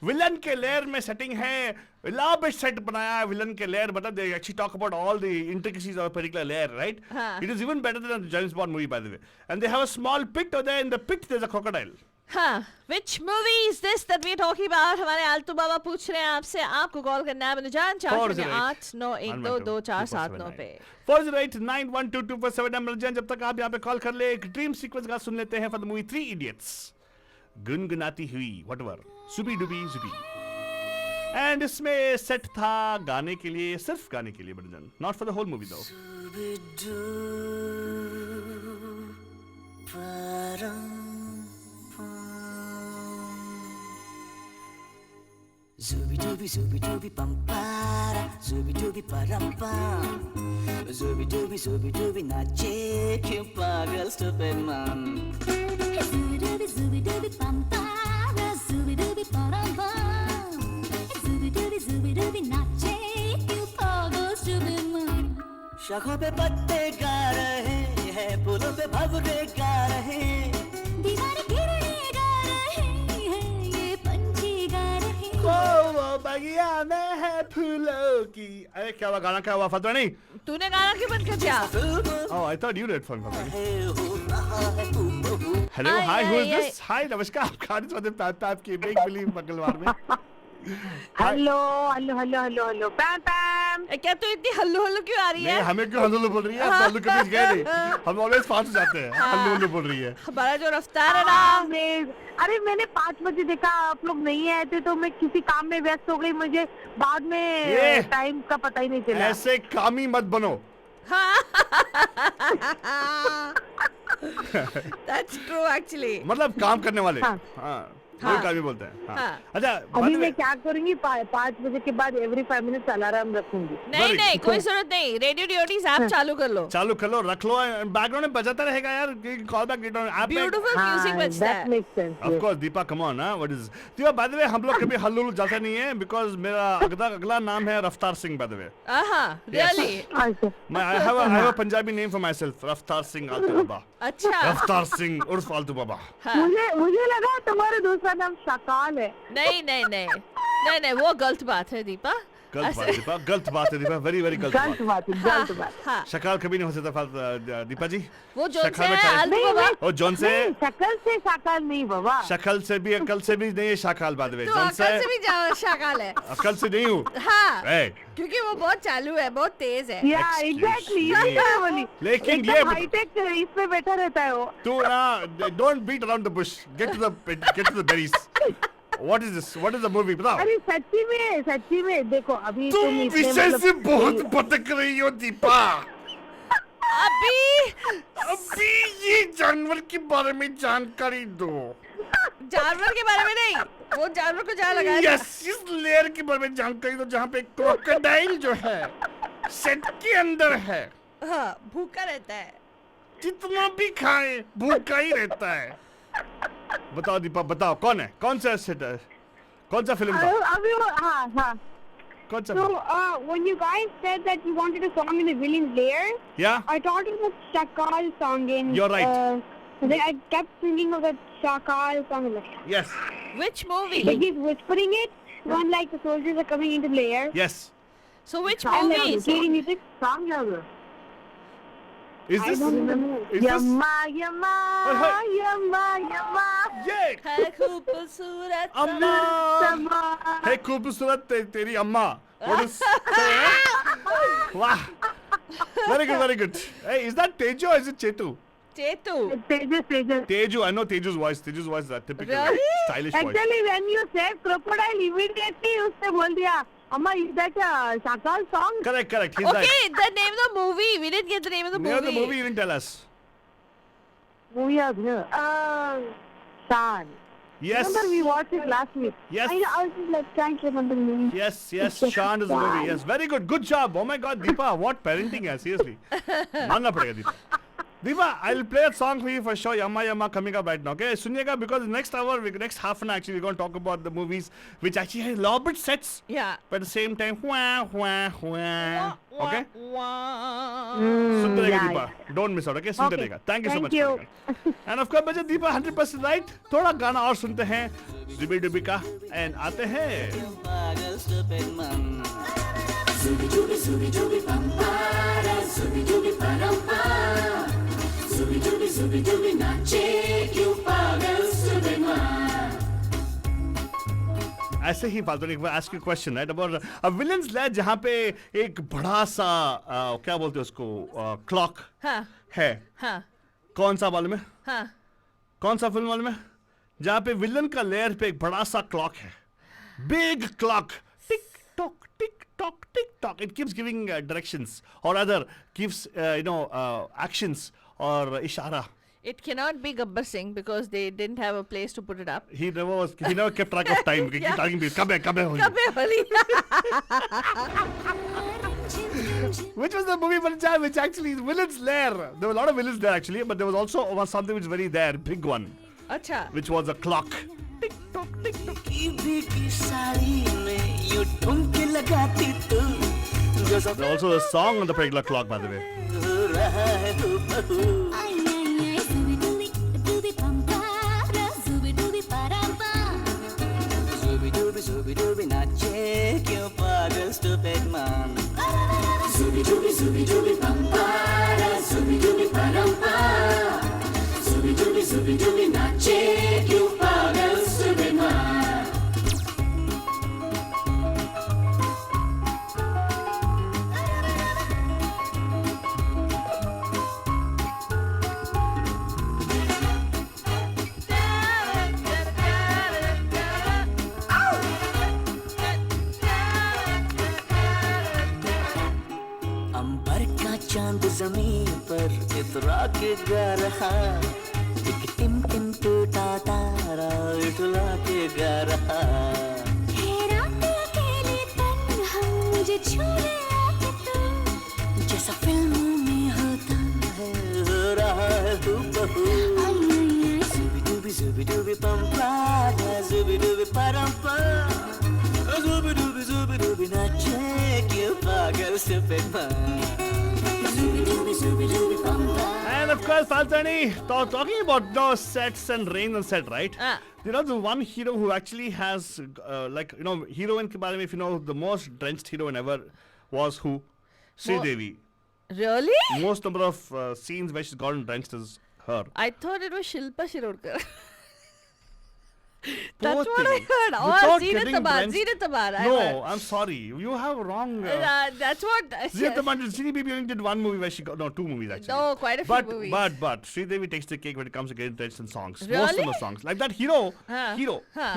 विलन के लेयर में सेटिंग है, elaborate set बनाया है विलन के लेयर, मतलब they actually talk about all the intricacies of a particular layer, right? हाँ. It is even better than the James Bond movie, by the way. And they have a small pit over there. In the pit, there's a crocodile. हाँ, which movie is this that we're talking about? हमारे आलतू बाबा पूछ रहे हैं आपसे. आपको call करना है अनुजान 408-912-2479 पे. 408-912-2479 अनुजान. जब तक आप यहाँ पे कॉल कर ले, एक ड्रीम सीक्वेंस का सुन लेते हैं फॉर द मूवी 3 Idiots. गुनगुनाती हुई whatever, सुबी डुबी जुबी. एंड इसमें सेट था गाने के लिए, सिर्फ गाने के लिए अनुजान, not for the whole movie though. Zooby dooby zooby dooby bum para, zooby dooby param pam, zooby dooby nache kyun pagal stupid man. Zooby dooby bum para, zooby dooby param pam, zooby dooby nache kyun pagal stupid man. शाखों पे पत्ते गा रहे हैं, फूलों पे भंवरे गा रहे हैं, दीवारें गिरने गा रहे हैं, ये पंछी गा रहे हैं. वो बगिया में है फूलों की. अरे क्या हुआ, गाना क्या हुआ फतवा नहीं? तूने गाना क्यों बंद कर दिया? Oh, I thought you did fun for me. है Hello, Hi, hi, who is hi, this? Hi, नमस्कार. आप खाने वाले पैप की make believe मंगलवार में. Hello hello hello hello hello Pam Pam. क्या तू इतनी हल्लू हल्लू क्यों आ रही नहीं, है? हमें क्यों हल्लू बोल रही है? हम हल्लू कभी गए नहीं. हम ऑलवेज फास्ट हो जाते हैं. हल्लू बोल रही है. हमारा जो रफ्तार है ना. अरे मैंने 5 बजे देखा आप लोग नहीं आए थे तो मैं किसी काम में व्यस्त हो गई, मुझे बाद ये। में टाइम का पता ही नहीं चला. ऐसे कामी मत बनो. That's true actually. मतलब काम करने वाले. हाँ. हाँ. हाँ. वही कामी बोलते हैं. हाँ. हाँ. अच्छा. अभी मैं क्या करूंगी, 5 बजे के बाद एवरी 5 मिनट्स अलार्म रखूंगी. नहीं नहीं कोई जरूरत नहीं. रेडियो ड्यूटीज ऐप चालू कर लो. चालू कर लो, रख लो, बैकग्राउंड में बजाता रहेगा यार. Call back get on app. Beautiful music बजता दैट है. Makes sense. Of course, Deepa, come on, huh? What is? Deepa, by the way, हम लोग कभी हल्लू जाता नहीं है because मेरा अगला नाम है रफ्तार Singh, by the way. Really? अच्छा. I have a Punjabi name for myself, रफ्तार सिंह आलतू बाबा. अच्छा. रफ्तार सिंह उर्फ आलतू बाबा. मुझे लगा तुम्हारा दूसरा नाम शाकाल है. नहीं नहीं नहीं नहीं नहीं वो गलत बात है दीपा. गलत बात दीपा, गलत बात है दीपा, वेरी वेरी गलत गलत बात. बात है, गलत बात. हाँ. शक्ल कभी नहीं हो सकता दीपा जी. वो जोन से शक्ल में है टाइम- आलतू नहीं, बाबा. नहीं. और जॉन से नहीं, शक्ल से शाकाल नहीं बाबा. शक्ल से भी अकल से भी नहीं है शाकाल, by the way. तू जॉन अकल से से भी शाकाल है. अकल से नहीं हूँ. हाँ. Hey, क्योंकि वो बहुत चालू है, बहुत तेज है. या एग्जैक्टली Excuse me. बोली. लेकिन एकदम ये हाईटेक इसमें बैठा रहता है वो. तू ना don't beat around the bush. Get to the berries. What is this? What is the movie? बताओ. अरे सच्ची में देखो अभी तुम इतने विषय मतलब- से बहुत भटक रही हो दीपा. अभी अभी ये जानवर के बारे में जानकारी दो. जानवर के बारे में नहीं, वो जानवर को जहाँ लगाया था. यस, इस लेयर के बारे में जानकारी दो जहाँ पे क्रोकोडाइल जो है सेट के अंदर है. हाँ, भूखा रहता है. जितना भी खाए भूखा ही रहता है. बताओ दीपा, बताओ कौन है, कौन सा सेट है, कौन सा फिल्म था, अभी वो हाँ. कौन सा So, when you guys said that you wanted a song in the villain's lair, या I thought it was Shakal song in. You're right. Then I kept thinking of that Shakal song. Like, yes Which movie? he's whispering it when like the soldiers are coming into the lair. Yes. So which And movie like is the it? music song here. Is I this don't remember. is this यम्मा Hey. ये है खूबसूरत अम्मा समा. है खूबसूरत तेरी अम्मा. What is वाह, very good. Hey, is that Teju or is it Chetu? Chetu. Tejas. Teju, I know Teju's voice is that typical Really? stylish voice. Actually, when you said crocodile, immediately उसने बोल दिया, अम्मा, is that a Shakaal song? Correct, he's Okay, right. the name of the movie. We didn't get the name of the Name of the movie. movie you didn't tell us. Movie of Shan. Yes. Remember we watched it last week. Yes. I was just like trying to remember the name. Yes, Shan is the movie. Yes, very good job. Oh my God, Deepa, what parenting है, seriously. मानना पड़ेगा Deepa. Deepa, I'll play a song for you for sure. Yamma coming up right now. Okay, सुनिएगा because next hour, next half an hour actually, we're going to talk about the movies which actually have elaborate sets, Yeah. but at the same time, okay. सुनते yeah, रहेगा Deepa. Don't miss out. Okay, सुनते Okay. रहेगा. Thank you so Thank much. you. for that. And of course, बच्चे Deepa 100% right. थोड़ा गाना और सुनते हैं जुबी डुबी का and आते हैं. pagal stupid man. Zooby dooby zooby dooby bum para, zooby dooby param pam, zooby dooby nache kyun pagal stupid man. ऐसे ही फालतू नहीं, ask you a question, right? About a villain's lair जहाँ पे एक बड़ा सा क्या बोलते हैं उसको क्लॉक हाँ है. हाँ कौन सा मालूम है? हाँ कौन सा फिल्म मालूम है? जहाँ पे विलन का लेयर पे एक बड़ा सा क्लॉक है. Big clock. Tick tock, tick tock, tick tock. It keeps giving directions, or rather gives actions or ishara. It cannot be Gabbar Singh because they didn't have a place to put it up. He never kept track of time. He kept talking to come here. Kabbe Holi. Which was the movie Panchayat, which actually is villain's lair. There were a lot of villains there actually, but there was also something which was very there, big one, अच्छा. which was a clock. Tick tock, tick tock. की साड़ी में यूं ठुमके लगाती तू जो सब There's also a song on the particular clock, by the way. हो रहा है तू बहू Zooby dooby nache क्यों पागल stupid man Zooby dooby pampara Zooby dooby parampa Zooby dooby nache क्यों पागल stupid man चांद ज़मीन पर इतरा के गा रहा एक टिम टिम टूटा तारा इतरा के गा रहा रात अकेले तन्हा मुझे छूने आके तू जैसा फिल्मों में होता है हो रहा है तू बहू Zooby dooby pampara Zooby dooby parampa Zooby dooby nache क्यों पागल stupid man And of course, Faltani, talking about those sets and rain on set, right? You know the one hero who actually has, heroine ke bare mein, if you know, the most drenched heroine ever was who? Sridevi. Really? Most number of scenes where she's gotten drenched is her. I thought it was Shilpa Shirokar. Poor That's what I thing. heard. Or Without Zeenat getting Tabar. drenched- Zeenat Tabar. I No, heard. I'm sorry. You have wrong. That's what. Zeenat Tabar, Srini Bibi only did one movie where she got, no, two movies actually. No, quite a few movies. But Sridevi takes the cake when it comes to getting drenched in songs. Most Really? of the songs. Like that hero, Huh.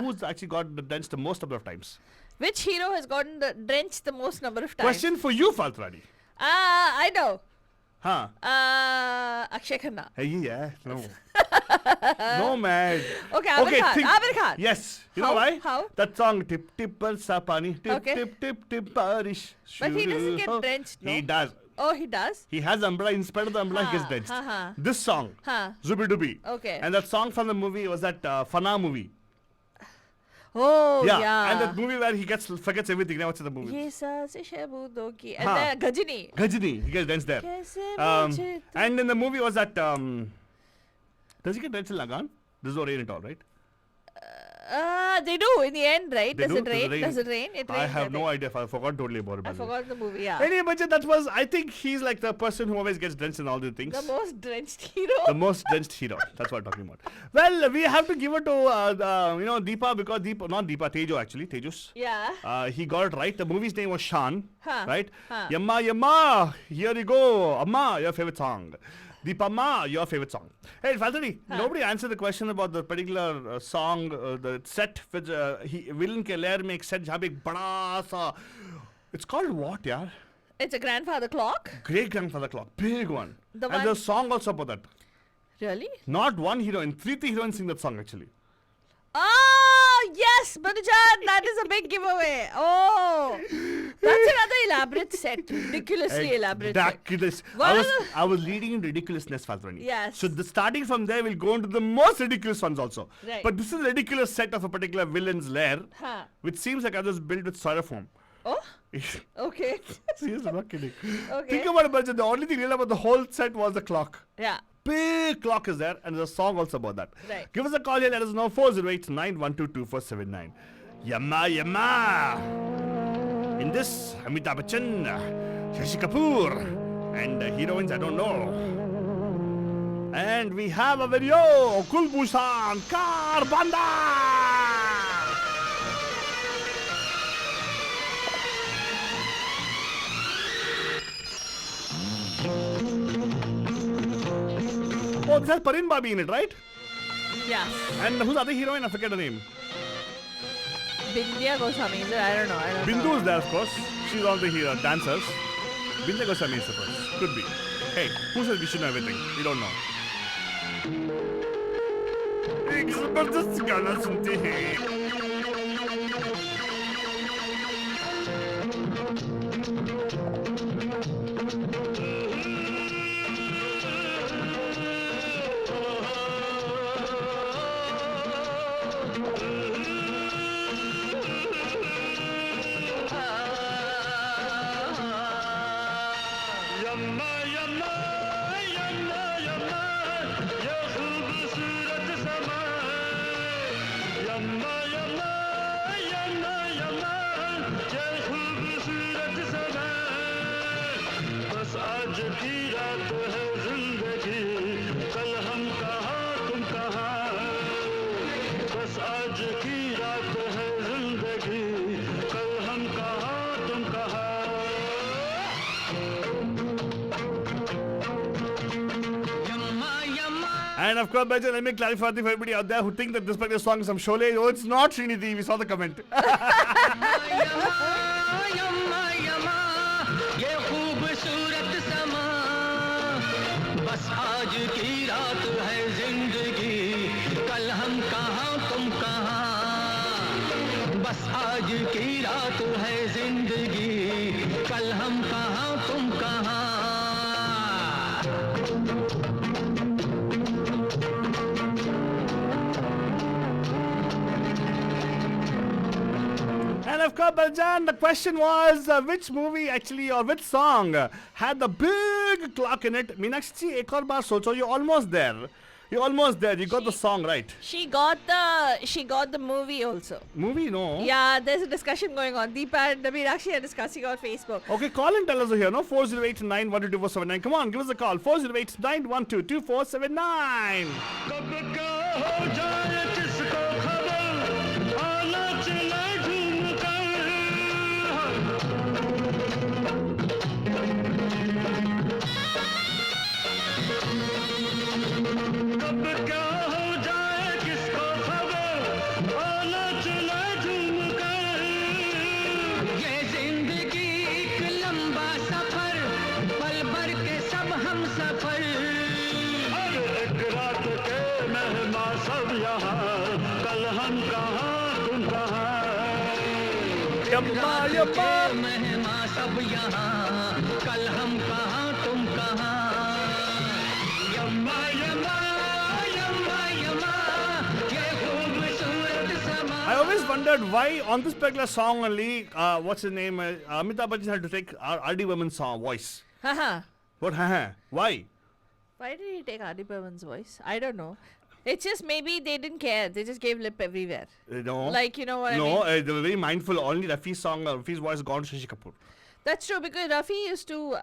who's actually got drenched the most number of times. Which hero has gotten drenched the most number of times? Question for you, Faltrani. I know. Huh? Akshay Khanna. Hey, yeah, no. No, man. Okay, Amir Khan. Yes. You know How? why? How? That song, Tip Tip Barsa Pani, Tip Okay. Tip Tip Tip Barish. But he doesn't get drenched, no? He does. Oh, he does? He has the umbrella. In spite of the umbrella, he gets Huh, drenched. huh, huh. This song, Huh. Zubi Dubi. Okay. And that song from the movie was that Fana movie. Oh, yeah. yeah. And that movie where he forgets everything. Now what's in the movie? Ye saase shabudo ki. And Huh. then Ghajini. Ghajini. He gets drenched there. Kaise mujhe tu- And in the movie was that does he get drenched in Lagan? There's no rain at all, right? They do in the end, right? They Does do? it rain? Does it rain? It rains. I have no think. idea. I forgot totally about it. by I the way. forgot the movie, yeah. Anyway, but that was, I think he's like the person who always gets drenched in all the things. The most drenched hero. The most drenched hero. That's what I'm talking about. Well, we have to give it to, Deepa, because Tejo actually, Tejus. Yeah. He got it right. The movie's name was Shan, Huh. right? Huh. Yamma, Yamma, here you go. Amma, your favorite song. Deepa Ma, your favorite song. Hey, Faltani, nobody answered the question about the particular song, the set which villain ke lair mein ek set jahan pe ek bada sa. It's called what, yaar? It's a grandfather clock. Great Grandfather Clock, big one. The and one- there's a song also about that. Really? Not one heroine, three heroines sing that song actually. Oh, yes, Banujan, that is a big giveaway. Oh, that's another elaborate set. Ridiculously elaborate set. Ridiculous. One of the- I was leading in ridiculousness, Faltrani. Yes. So starting from there, we'll go into the most ridiculous ones also. Right. But this is a ridiculous set of a particular villain's lair, Huh. which seems like I was built with styrofoam. Oh, okay. Seriously, I'm not kidding. Okay. Think about it, Bhajan. The only thing real about the whole set was the clock. Yeah. Big clock is there, and there's a song also about that. Right. Give us a call here. Let us know 408-912-2479. Yamma Yamma. In this, Amitabh Bachchan, Shashi Kapoor, and heroines I don't know. And we have a video. Kulbhushan Karbanda. Oh, this has Parin Babi in it, right? Yeah. And who's the other heroine? I forget her name. Bindya Goswami. Is it? I don't know. Bindu is there, of course. She's one of the dancers. Bindya Goswami is supposed. Could be. Hey, who says we should know everything? We don't know. एक जबरदस्त गाना सुनते हैं. And of course, Bajan, let me clarify for everybody out there who think that this particular song is some Sholay. Oh, it's not Srinidhi. We saw the comment. बस आज की रात है जिंदगी कल हम कहाँ तुम कहाँ बस आज की रात है जिंदगी कल हम कहाँ तुम कहाँ And of course, Baljan, the question was which movie actually or which song had the big clock in it? Meenakshi, ek aur baar socho, you're almost there. You're almost there. You got the song right. She got the movie also. Movie, no? Yeah, there's a discussion going on. Deepa and Meenakshi are discussing on Facebook. Okay, call and tell us here, no? 408-912-2479. Come on, give us a call. 408-912-2479. मेहमा सब यहाँ कल हम कहाँ तुम कहाँ यम्मा यम्मा यम्मा यम्मा ये खूबसूरत समा I always wondered why on this particular song only, what's his name? Amitabh Bachchan had to take R.D. Burman's song voice. Haha. What? Why? Why did he take R.D. Burman's voice? I don't know. It's just maybe they didn't care. They just gave lip everywhere. No. Like, you know what I mean? No, they were very mindful. Only Rafi's song, Rafi's voice gone to Shashi Kapoor. That's true because Rafi used to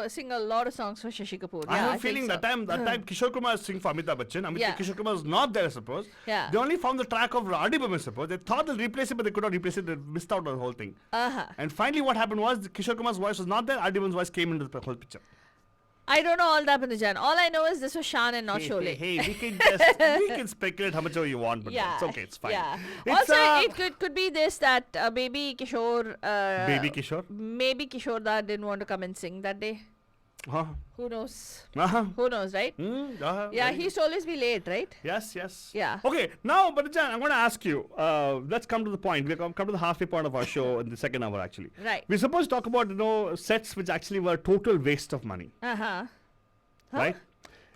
sing a lot of songs for Shashi Kapoor. I Yeah, have a think feeling so. that time Kishore Kumar sing for Amitabh Bachchan. Yeah. Kishore Kumar was not there, I suppose. Yeah. They only found the track of R.D. Burman, I suppose. They thought they'll replace it, but they could not replace it. They missed out on the whole thing. Uh-huh. And finally, what happened was Kishore Kumar's voice was not there. R.D. Burman's voice came into the whole picture. I don't know all that, Bandajan. All I know is this was Shan and not Sholay. Hey, we can speculate how much you want, but Yeah. it's okay, it's fine. Yeah. It's, Also, it could be this that baby Kishore. Baby Kishore? Maybe Kishore Da didn't want to come and sing that day. Huh? Who knows? Uh-huh. Who knows, right? Yeah, Very he used to always be late, right? Yes, yes. Yeah. Okay, now, Badajan, I'm going to ask you. Let's come to the point. We've come to the halfway point of our show in the second hour, actually. Right. We're supposed to talk about, sets which actually were total waste of money. Uh-huh. Right?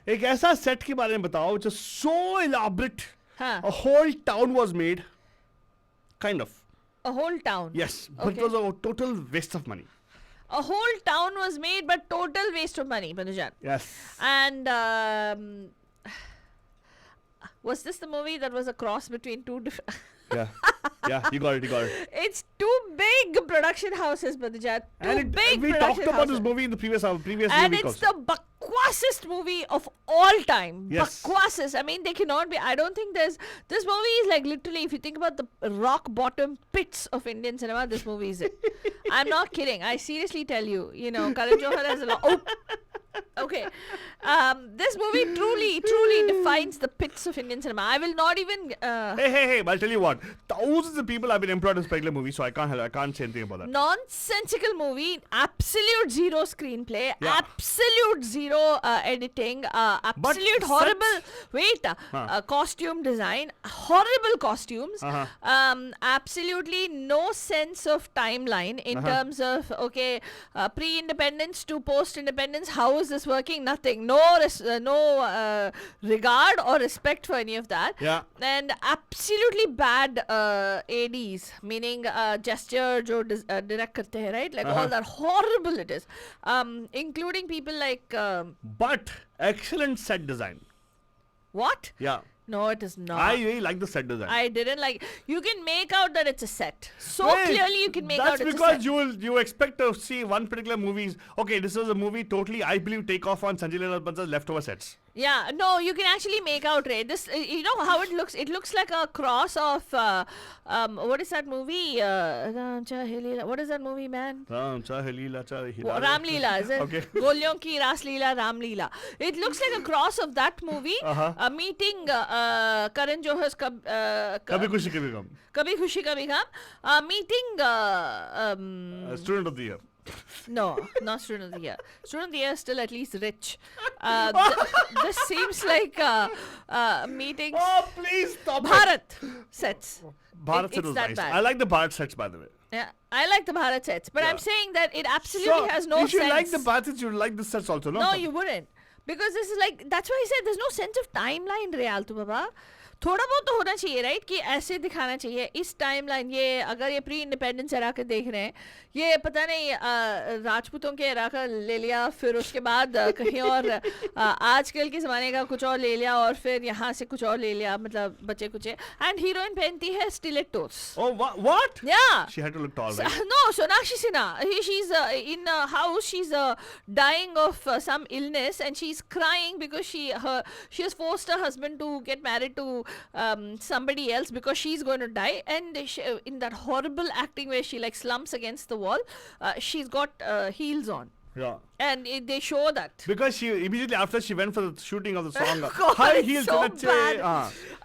एक ऐसा set के बारे में बताओ which is so elaborate. Huh. A whole town was made. Kind of. A whole town. Yes. But Okay. it was a total waste of money. A whole town was made, but total waste of money, Bandajan. Yes. And was this the movie that was a cross between two different... Yeah. Yeah, you got it. It's two big production houses, Bandajan. And we production talked about houses. this movie in the previous And week it's also. the bakwassest movie of all time. Yes. Bakwassest. I mean, they cannot be. I don't think there's. This movie is like literally, if you think about the rock bottom pits of Indian cinema, this movie is it. I'm not kidding. I seriously tell you. Karan Johar has a lot. Oh, Okay. This movie truly defines the pits of Indian cinema. I will not even. Hey! I'll tell you what. Thousands of people have been employed in this particular movie, so I can't say anything about that. Nonsensical movie, absolute zero screenplay, Yeah. absolute zero editing, absolute horrible. Wait, costume design, horrible costumes. Absolutely no sense of timeline in terms of pre-independence to post-independence. How is this working? Nothing. No regard or respect for any of that. Yeah. And absolutely bad ADs, meaning gesture jo direct karte hai, right? Like all that horrible it is. Including people like But excellent set design. what? Yeah. No, it is not. I really like the set design. I didn't like. You can make out that it's a set. So Wait, clearly, you can make out that's it's a because set. you expect to see one particular movie. Okay, this is a movie totally, I believe, take off on Sanjay Leela Bansal's leftover sets. Yeah, no, you can actually make out, Ray. This, you know how it looks? It looks like a cross of, what is that movie? What is that movie, man? Ram Leela. Leela, is it? Okay. Golyon ki Ras Leela, Ram Leela. It looks like a cross of that movie, meeting Karan Johar's Kabhi Khushi Kabhi Gum. Kabhi Khushi Kabhi Gham, meeting Student of the Year. no, not Student of the Year. Student of the Year is still at least rich. This seems like meetings. Oh, please stop Bharat sets. Bharat It's set was that nice. bad. I like the Bharat sets, by the way. Yeah, I like the Bharat sets, but Yeah. I'm saying that it absolutely has no if you sense. like the Bharat sets, you like the sets also, no? No, you wouldn't. Because this is like, that's why I said there's no sense of timeline, Realtu Baba. थोड़ा बहुत तो होना चाहिए right कि ऐसे दिखाना चाहिए इस टाइम लाइन ये अगर ये प्री इंडिपेंडेंस एरा के देख रहे हैं ये पता नहीं राजपूतों के एरा का ले लिया फिर उसके बाद कहीं और आजकल के ज़माने का कुछ और ले लिया और फिर यहाँ से कुछ और ले लिया मतलब बच्चे कुछ एंड हीरोइन पहनती है स्टिलेटोस Oh, what? Yeah. She had to look tall, right? No, Sonakshi Sinha. She's in a house. She's dying of some illness, and she's crying because she has forced her husband to get married to somebody else because she's going to die. And in that horrible acting where she like slumps against the wall, she's got heels on. Yeah. And they show that. Because she immediately after she went for the shooting of the song, God, high it's heels so to bad. the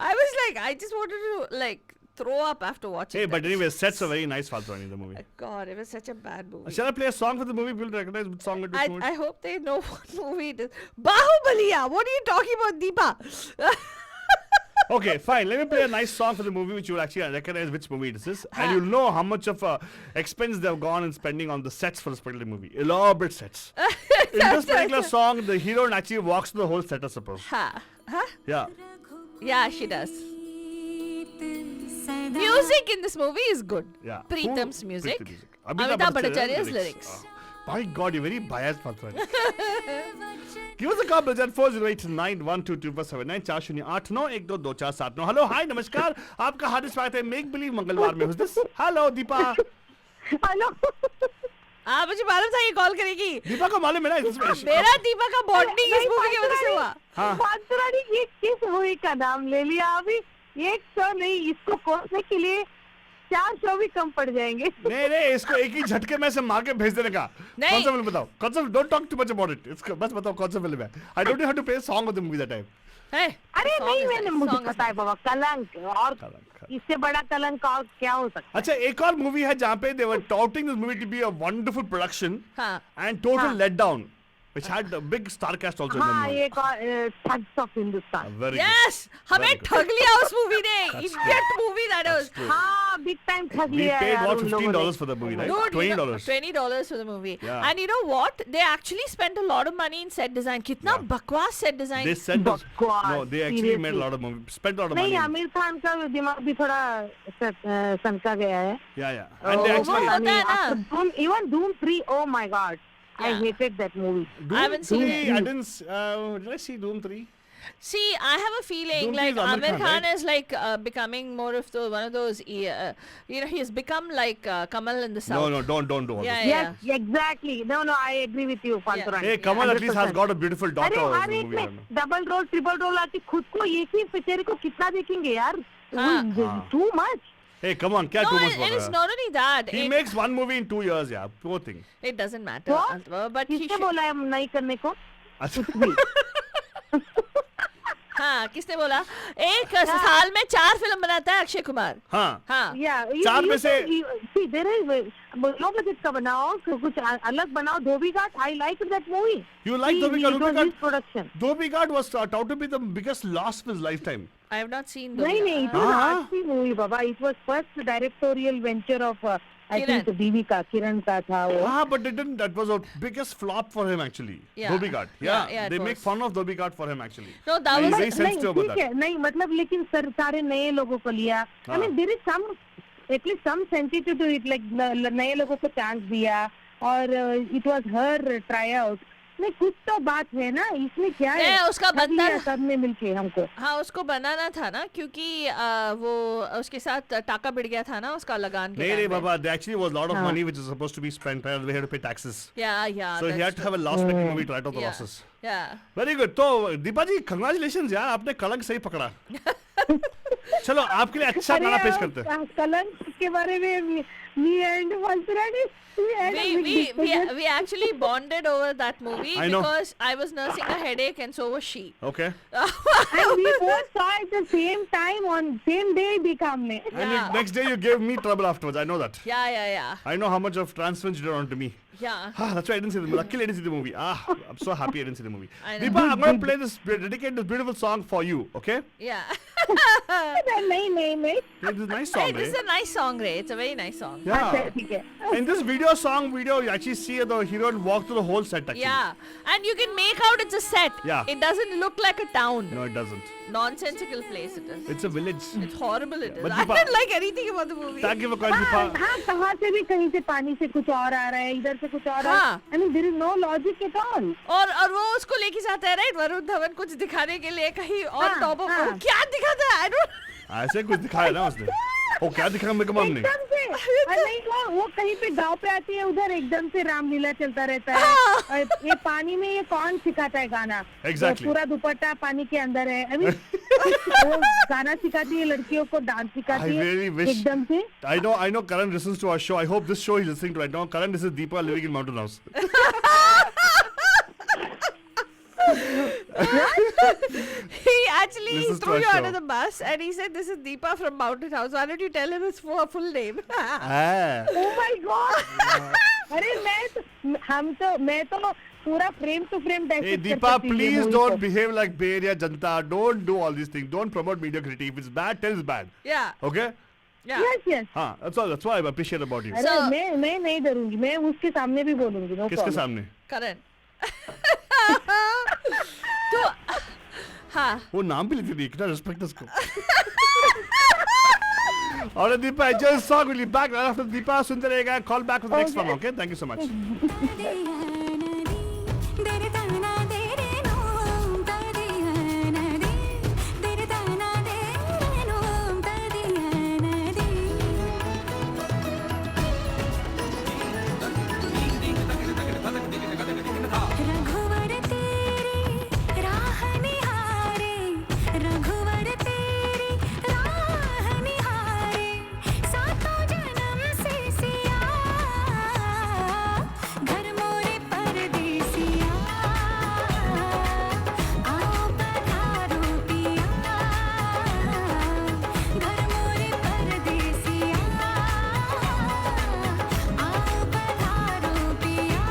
I was like, I just wanted to like throw up after watching. Hey, but that. anyway, sets are very nice, Faltrani, in the movie. God, it was such a bad movie. Shall I play a song for the movie? People recognize which song it is. I hope they know what movie it is. Bahubaliya! What are you talking about, Deepa? Okay, fine. Let me play a nice song for the movie, which you will actually recognize which movie this is, and you'll know how much of expense they've gone in spending on the sets for this particular movie. Elaborate sets. In this particular song, the heroine actually walks through the whole set, I suppose. Huh? Yeah. Yeah, she does. Music in this movie is good. Yeah. Pritam's Who- music. Pritam music. Amitabh Bhattacharya's lyrics. My God, you're very biased, Faltrani. Give us a call, Bhajan, 408912279 4089121247. Hello, hi, namaskar. आपका हार्दिक स्वागत है make believe मंगलवार में. Who's this? Hello, Deepa. Hello मुझे मालूम था ये call करेगी. दीपा को मालूम है ना इसमें. मेरा दीपा का बॉन्डिंग इस मूवी की वजह से हुआ. हाँ. फातुरानी ये किस मूवी का नाम ले लिया अभी एक शो नहीं इसको कोसने के लिए 4 शो भी कम पड़ जाएंगे. नहीं इसको एक ही झटके में से मार के भेज देने का. नहीं. कौन सा फिल्म बताओ? कौन सा? Don't talk too much about it. इसको बस बताओ कौन सा फिल्म है. I don't know how to play a song of the movie that time. Hey, अरे song नहीं is मैंने nice, मुझे song is पता है बाबा कलंक और कलंक. इससे बड़ा कलंक और क्या हो सकता है. अच्छा एक और मूवी है जहाँ पे they were touting this movie to be a wonderful production हाँ. and total हाँ. letdown, which had a big star cast also in the हाँ movie. एक और thugs of Hindustan. Very Yes, good. हमें Very good. ठग लिया उस मूवी ने. That's Idiot movie that was. true. हाँ बिग टाइम ठग We लिया paid यार what उन लोगों $15 ने. for the movie, right? Dude, you know, $20. $20 for the movie. Yeah. And you know what? They actually spent a lot of money in set design. कितना Yeah. बकवास set design. They said that, बकवास, no, they actually seriously. made a lot of money, spent a lot of नहीं money. Aamir Khan का दिमाग भी थोड़ा सनका गया है. Yeah. And they Oh, actually, वो होता है ना. Even Doom 3, oh my god, I Yeah. hated that movie. Doom I haven't seen 3, it. I didn't, did I see Doom 3? See, I have a feeling Doom like is Amir Amir Khan, Khan right? is like becoming more of one of those, you know, he has become like Kamal in the south. No, don't do all Yeah, this. Yes, exactly. No, I agree with you, Fanturani. Hey, Kamal at least has 100%. got a beautiful daughter. अरे in her the एक movie, में double role triple role आती खुद को एक ही picture को कितना देखेंगे यार. हाँ. Too much. Hey, come on, क्या No, too much and it's for not only that. He makes one movie in 2 years, yeah. Poor thing. It doesn't matter. What? But he किसने should, बोला है नहीं करने को? अच्छा। कुछ भी। हाँ, किसने बोला? एक साल में 4 फिल्म बनाता है अक्षय कुमार। हाँ हाँ, Yeah, चार में से- लो बजट का बनाओ, कुछ अलग बनाओ। धोबी घाट, I liked that movie. You like Dhobi Ghat? It was Dhobi his Ghat- production. Dhobi Ghat was touted to be the biggest loss of his lifetime. I have not seen. नहीं, it was an हाँ। artsy movie, Baba. It was first directorial venture of I Kiran. think Deepika किरण का था वो. Ah, but it didn't. That was a biggest flop for him actually. Yeah. Dhobi Ghat. Yeah, Yeah, yeah, it they make was. fun of Dhobi Ghat for him actually. No, that And he's was very sensitive about ठीक that. है, नहीं मतलब लेकिन सारे नए लोगों को लिया. I हाँ। mean there is some at least some sensitive to it, like नए लोगों को चांस दिया और it was her tryout. नहीं कुछ तो बात है ना इसमें, क्या है? नहीं, उसका सब बंदा- लिया सबने मिलके हमको. हाँ, उसको बनाना था ना, क्योंकि वो उसके साथ टाका बिड़ गया था ना उसका लगान के नहीं time नहीं पे। बाबा, there actually was a lot of हाँ। money which is supposed to be spent and they had to pay taxes. Yeah, So he had to have a loss-making movie to write off the Yeah. losses. Yeah. Very good. तो दीपा जी congratulation यार, आपने कलंक सही पकड़ा. चलो आपके लिए अच्छा गाना पेश करते हैं. कलंक के बारे में me and Valsarani, we had a big discussion. We actually bonded over that movie I know. because I was nursing a headache and so was she. Okay. And we both saw it the same time on same day देखा हमने. And Yeah. next day you gave me trouble afterwards. I know that. Yeah. I know how much of transference you did onto me. Yeah. Ah, that's why I didn't see the movie. Luckily, I didn't see the movie. Ah, I'm so happy I didn't see the movie. I know. Deepa, I'm going to play this, dedicate this beautiful song for you, okay? Yeah. नहीं. This is a nice song, Hey, this is eh? a nice song, Ray. It's a very nice song. अच्छा Yeah. ठीक है. In this song video, you actually see the heroine walk through the whole set, actually. Yeah. And you can make out it's a set. Yeah. It doesn't look like a town. No, it doesn't. Nonsensical place it is. It's a village. It's horrible it is. But I Deepa- didn't like anything about the movie. Thank you for calling, Deepa. हाँ कहाँ से भी कहीं से पानी से कुछ और आ रहा है, इधर से कुछ और आ रहा हाँ। है. I mean there is no logic at all. और वो उसको लेके जाता है, राइट? वरुण धवन कुछ दिखाने के लिए कहीं और हाँ, टॉप ऑफ हाँ। क्या दिखाता है? I don't ऐसे कुछ दिखाया ना उसने. ओ क्या दिखाया मेरे को मालूम नहीं. एकदम से नहीं वो कहीं पे गांव पे आती है, उधर एकदम से रामलीला चलता रहता है. हाँ। और ये पानी में ये कौन सिखाता है गाना? Exactly. पूरा दुपट्टा पानी के अंदर है. I mean वो गाना सिखाती है लड़कियों को, डांस सिखाती I है really wish. एकदम से. I know Karan listens to our show. I hope this show he's listening to right now. Karan, this is Deepa living in Mountain House. He actually Listens to threw our you show. under the bus and he said, "This is Deepa from Mountain House. Why don't you tell him his full name?" Ah. Oh my God! अरे मैं तो पूरा frame to frame Hey Deepa, please don't behave like Bay Area Janta. Don't do all these things. Don't promote mediocrity. If it's bad, tell it's bad. Yeah. Okay? Yeah. Yes. हाँ, that's all. That's what I appreciate about you. अरे So- मैं नहीं डरूंगी, मैं उसके सामने भी बोलूंगी. No किसके problem. सामने? Karan. तो हाँ. वो नाम भी लेती थी, कितना respect उसको. Alright, Deepa, enjoy the song. We'll be back right after Deepa. सुनते रहेगा. Call back with the next one. Okay? Thank you so much. रघुवर तेरी राह निहारे, रघुवर तेरी राह निहारे, सातों जन्म से सिया, घर मोरे परदेसिया, आओ पधारो पिया, घर मोरे परदेसिया, आओ पधारो पिया.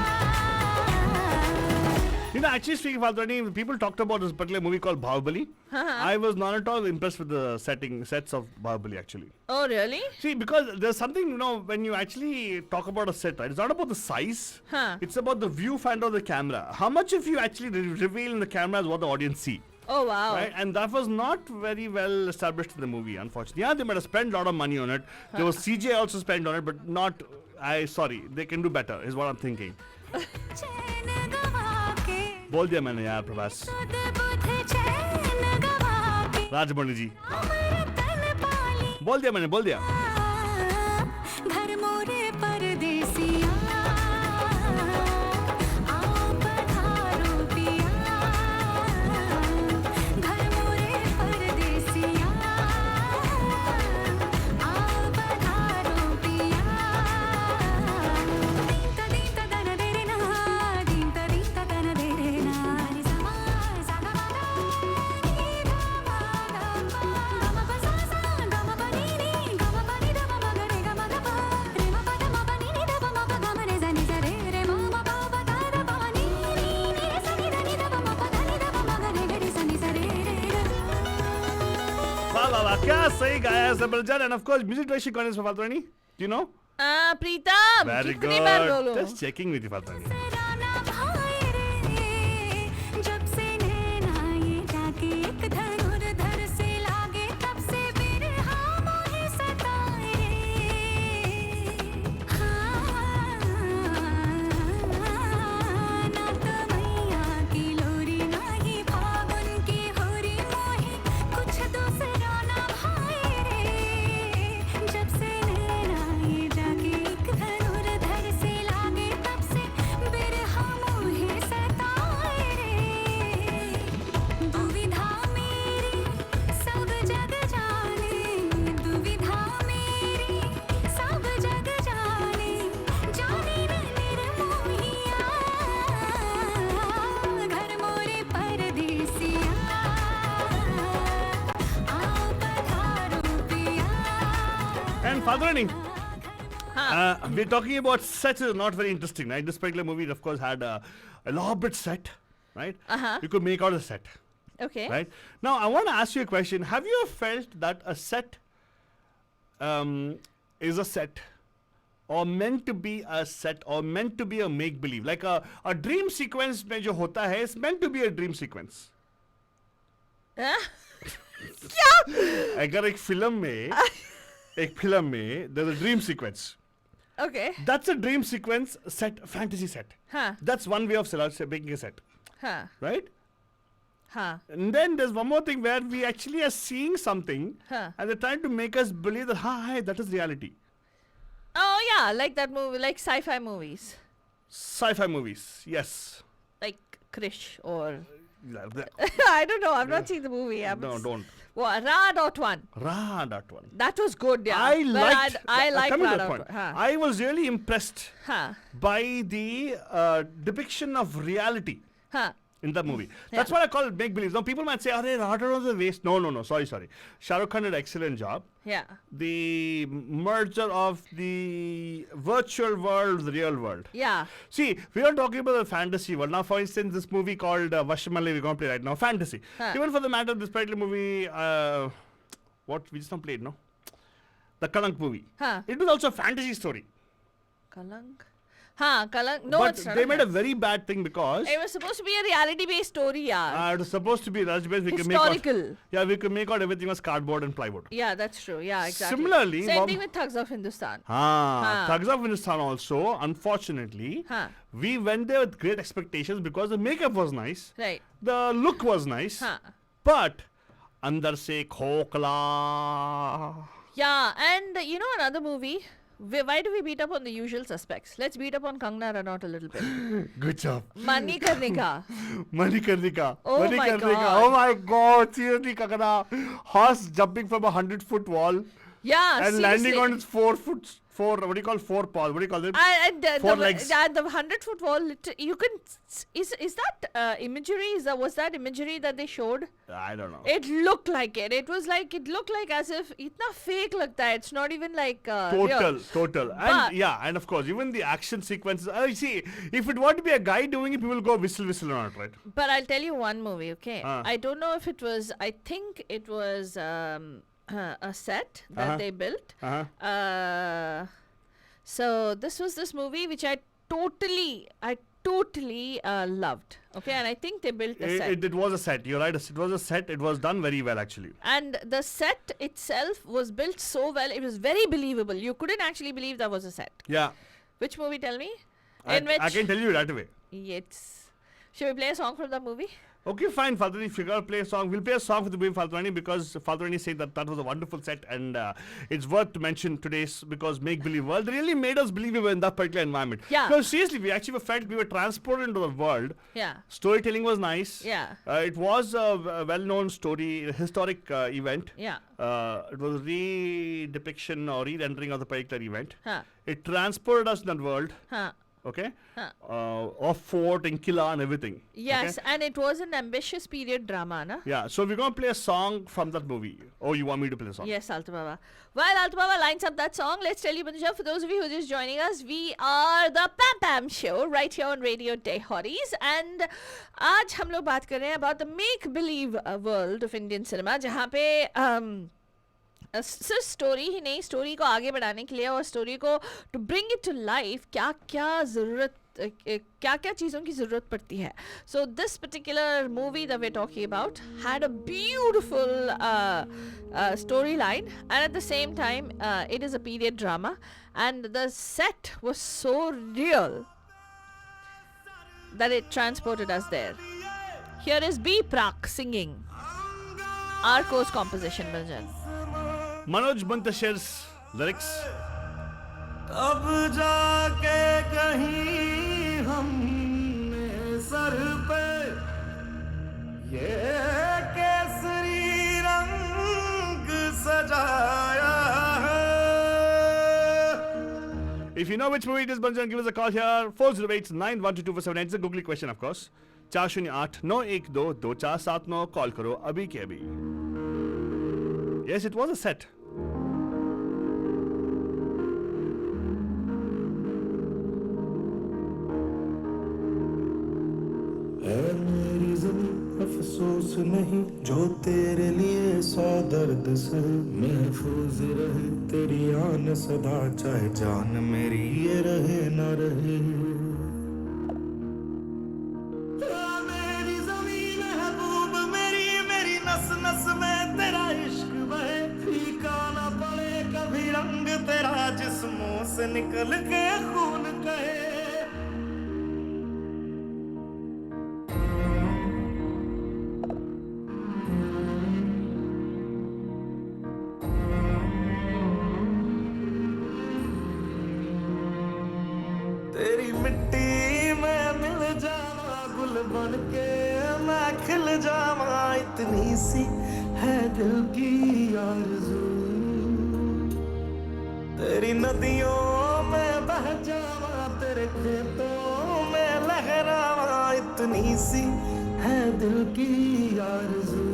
You know, actually speaking of Faltani, people talked about this particular movie called Bahubali. I was not at all impressed with the sets of Bahubali actually. Oh really? See, because there's something, you know, when you actually talk about a set, right? It's not about the size. Huh. It's about the viewfinder of the camera. How much of you actually reveal in the camera is what the audience see. Oh wow. Right? And that was not very well established in the movie, unfortunately. Yeah, they might have spent a lot of money on it. There was CJ also spent on it, but not, sorry, they can do better, is what I'm thinking. चैन गवा के बोल दिया मैंने यार प्रभास. सुध बुध चैन गवा के राजमणि जी. अमृतन पाली बोल दिया मैंने, बोल दिया. घर मोरे परदेसिया, आओ पधारो पिया, घर मोरे परदेसिया, आओ पधारो पिया. दीन ता दन दे रे ना, दीन ता दन दे रे ना, वाह वाह वाह, क्या सही गाया है जबरदस्त. And of course, music direction कौन है इसमें फाल्तू रानी? Do you know? Pritam Very कितनी बार good. बोलूं? Just checking with you फाल्तू रानी. राना भाई रे जब से नैना ये जाके एक धनुर्धर से लागे तब से बिरहा मोहे सताए रे हाँ ना तो मैया की लोरी ना ही फागुन की होरी मोहे कुछ दूसरा ना भाई रे जब से नैना ये जाके एक धनुर्धर से लागे तब से बिरहा मोहे सताए रे दुविधा मेरी सब जग जाने दुविधा मेरी सब जग जाने जाने न निर्मोहिया घर मोरे परदेसिया आओ पधारो पिया And फाल्तू Rani. We're talking about sets is not very interesting, right? This particular movie, of course, had a elaborate set, right? You could make out a set, Okay. right? Now, I want to ask you a question. Have you ever felt that a set is a set, or meant to be a set, or meant to be a make-believe? Like a dream sequence में जो होता है, is meant to be a dream sequence. अगर एक film में there's a dream sequence. Okay. That's a dream sequence set, fantasy set. Huh. That's one way of making a set, Huh. right? Huh. And then there's one more thing where we actually are seeing something, Huh. and they're trying to make us believe that, hey, that is reality. Oh yeah, like that movie, like sci-fi movies, Sci-fi movies, yes. like Krish or No, I don't know. I've not seen the movie. don't. What, Ra.1. That one. That was good. Yeah. I But liked. I like coming to that Ra.1. point, Huh. I was really impressed Huh. by the depiction of reality Huh. in the movie. That's what I call make believe. Now people might say, "Arey, Rata was a waste." No. Sorry. Shah Rukh Khan did an excellent job. Yeah. The merger of the virtual world with the real world. Yeah. See, we are talking about the fantasy world. Now, for instance, this movie called Vashamali, we're going to play right now, fantasy. Huh. Even for the matter of this particular movie, what we just not played, no? The Kalank movie. Huh. It was also a fantasy story. Kalank. Huh. Kalank. No, but it's not. they made a very bad thing because It was supposed to be a reality-based story, yeah. it was supposed to be Rajbase. Historical. We could make out everything was cardboard and plywood. Yeah, that's true. Yeah, exactly. Similarly, Same thing with Thugs of Hindustan. Thugs of Hindustan also, unfortunately, Huh. we went there with great expectations because the makeup was nice, Right. the look was nice, Huh. but andar se khokla. Yeah, and you know another movie? Why do we beat up on the usual suspects? Let's beat up on Kangna Ranaut a little bit. Good job. Mani Karne Ka. Manikarnika. Oh my Manikarnika. God. Oh my god. Seriously, Kakana. Horse jumping from a 100-foot wall Yeah, and landing seriously. on its 4 paws. What do you call it? And Four legs. the 100-foot wall, you can. Is that imagery? Was that imagery that they showed? I don't know. It looked like it. It looked like as if itna fake lagta hai. It's not even like real. Total. And But- yeah, and of course, even the action sequences. See, if it were to be a guy doing it, people will go whistle on it, right? But I'll tell you one movie, okay? Ah. I don't know if it was. I think it was a set that Uh-huh. they built. Uh-huh. So this was this movie which I totally loved. Okay, and I think they built the set. It was a set. You're right. It was a set. It was done very well, actually. And the set itself was built so well. It was very believable. You couldn't actually believe that was a set. Yeah. Which movie? Tell me. I can tell you right away. It's. Should we play a song from that movie? Okay, fine, Faltani. If you're going to play a song, we'll play a song for the movie Faltani because Faltani said that was a wonderful set and it's worth to mention today's because Make Believe World they really made us believe we were in that particular environment. Yeah. Because seriously, we actually felt we were transported into the world. Yeah. Storytelling was nice. Yeah. It was a well-known story, a historic event. Yeah. It was a re-depiction or re-rendering of the particular event. Huh. It transported us in that world. Huh. okay? Huh. Of fort and Killa and everything. Yes, okay? and it was an ambitious period drama, na? Yeah, so we're going to play a song from that movie. Oh, you want me to play a song? Yes, Alto Baba. While Alto Baba lines up that song, let's tell you, Banija, for those of you who are just joining us, we are the Pam Pam Show right here on Radio Day Hotties. And आज हम लोग बात कर रहे हैं about the make-believe world of Indian cinema, जहाँ पे सिर्फ स्टोरी ही नहीं, स्टोरी को आगे बढ़ाने के लिए और स्टोरी को to bring it to life क्या क्या चीज़ों की ज़रूरत पड़ती है. So this particular movie that we are talking about had a beautiful story line and at the same time it is a period drama and the set was so real that it transported us there. Here is B. Prak singing Arco's composition, Banjan. Manoj Muntashir's lyrics. अब जाके कहीं हमने sir पे ये केसरी रंग सजाया है. If you know which movie it is, Banjan, give us a call here. 408-912-2479. It's a googly question, of course. 408-912-2479. Call karo abhi ke abhi. Yes, it was a set. है मेरी ज़मीं अफसोस नहीं जो तेरे लिए सौ दर्द से महफूज रहे तेरी आन सदा चाहे जान मेरी ये रहे न रहे. मेरी ज़मीन महबूब मेरी मेरी नस नस में तेरा इश्क बहे फीका न पड़े कभी रंग तेरा जिस्मों से निकल के खून कहे. तेरी मिट्टी में मिल जावा गुल बन के मैं खिल जावा इतनी सी है दिल की आरज़ू. तेरी नदियों में बह जावा तेरे खेतों में लहरावा इतनी सी है दिल की आरज़ू.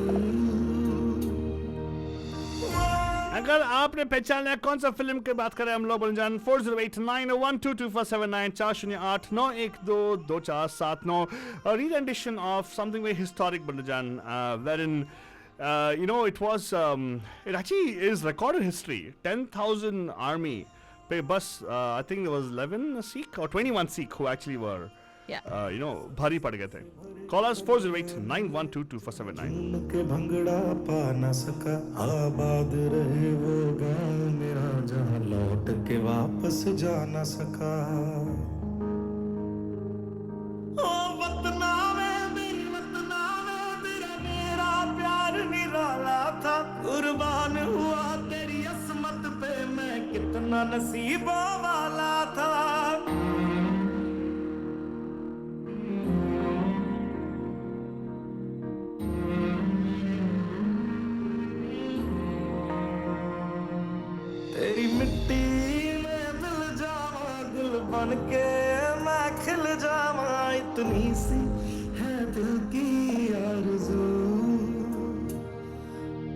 अगर आपने पहचाना है कौन सा फिल्म की बात करें हम लोग बंजान 408-912-2479 408-912-2479 a rendition of something very historic Banjan wherein you know it was it actually is recorded history 10,000 army pe bus I think there was 11 Sikh or 21 Sikh who actually were you know भारी पड़ गए थे. Call us 408-912-2479. के भंगड़ा पा न सका आबाद रहे वो गाँव मेरा जहाँ लौट के वापस जा न सका. ओ वतना में मेरी वतना में तेरा मेरा प्यार निराला था कुर्बान हुआ तेरी असमत पे मैं कितना नसीबों वाला था. तेरी मिट्टी में मिल जावा गुल बन के मैं खिल जावा इतनी सी है दिल की आरज़ू.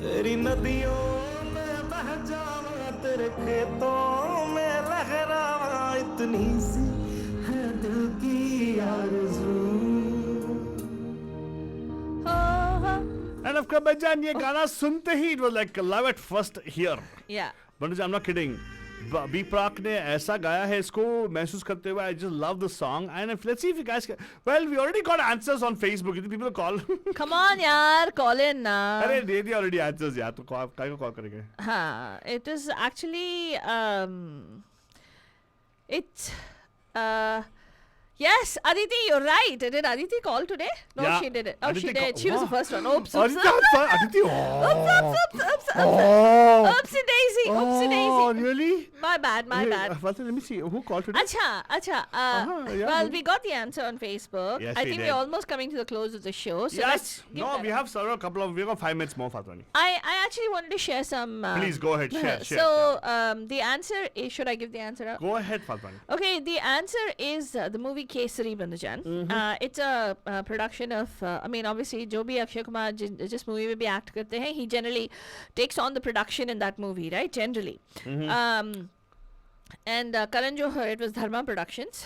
तेरी नदियों में बह जावा तेरे खेतों में लहरावा इतनी सी है दिल की आरज़ू. And of course Banjan ये गाना सुनते ही it was like love at first hear. Yeah. Banjan, I'm not kidding. B. Prak ने ऐसा गाया है इसको महसूस करते हुए I just love the song and if, let's see if you guys can, well we already got answers on Facebook. You think people call? Come on यार, call in ना. अरे दे दिया already answers यार तो काय को call करेंगे? हाँ, it is actually Yes, Aditi, you're right. Did Aditi call today? No, Yeah. she didn't. Oh, Aditi she did. ca- She was the Wow. first one. Oops, oops, Aditi, oops, Aditi, oops, oh. oopsie daisy, oopsie daisy. Oh, really? My bad, my Hey, bad. Falta, let me see. Who called today? Acha. yeah, Well, who- we got the answer on Facebook. Yes, I we think did. we're almost coming to the close of the show. So Yes. let's give No, that we up. have several we've got 5 minutes more, Faltani. I actually wanted to share some. Please go ahead, share, share, So the answer is, should I give the answer out? Go ahead, Faltani. Okay, the answer is the movie Kesari Bandhajan. It's a production of, I mean, obviously, जो भी अक्षय कुमार जिस movie में भी act करते हैं, he generally takes on the production in that movie, right? Generally. And Karan Johar, it was Dharma Productions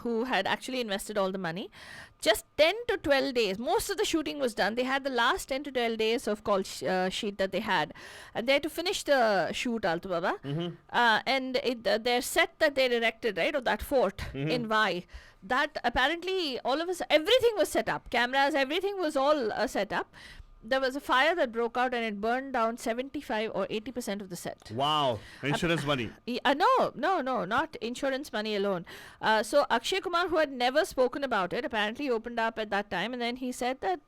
who had actually invested all the money. Just 10 to 12 days, most of the shooting was done. They had the last 10 to 12 days of call sheet that they had. And they had to finish the shoot, Altu Baba. And their set that they erected, right, of that fort in Vai, that apparently all of us, everything was set up. Cameras, everything was all set up. There was a fire that broke out and it burned down 75 or 80% of the set. Wow. Insurance money. No, not insurance money alone. So Akshay Kumar, who had never spoken about it, apparently opened up at that time, and then he said that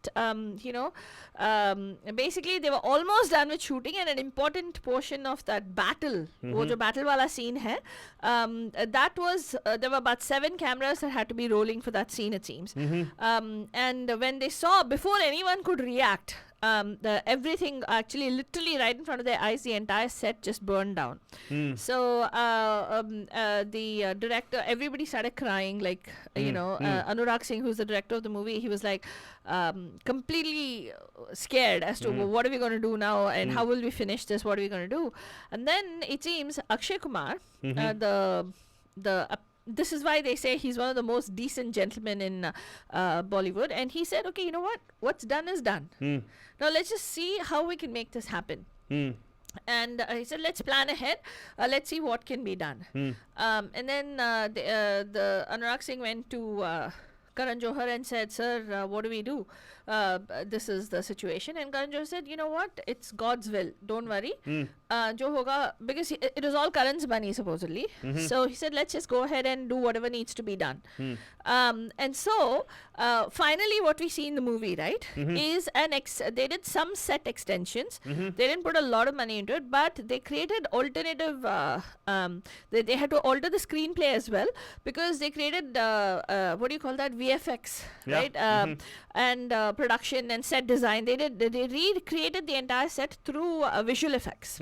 basically they were almost done with shooting, and an important portion of that battle, wo jo battle wala scene hai, that was there were about 7 cameras that had to be rolling for that scene, it seems. And when they saw, before anyone could react, everything actually literally right in front of their eyes, the entire set just burned down. So the director, everybody started crying, like Anurag Singh, who's the director of the movie, he was like completely scared as to what are we going to do now, and how will we finish this, what are we going to do. And then it seems Akshay Kumar, this is why they say he's one of the most decent gentlemen in Bollywood. And he said, okay, you know what? What's done is done. Now let's just see how we can make this happen. And he said, let's plan ahead. Let's see what can be done. And then the Anurag Singh went to Karan Johar and said, sir, what do we do? This is the situation. And Karan Johar said, you know what? It's God's will. Don't worry. Jo hoga, because it was all Karan's money, supposedly. So he said, let's just go ahead and do whatever needs to be done. And so, finally, what we see in the movie, right, is they did some set extensions. They didn't put a lot of money into it, but they created alternative, they had to alter the screenplay as well, because they created, what do you call that, VFX, right? And production and set design. They recreated the entire set through visual effects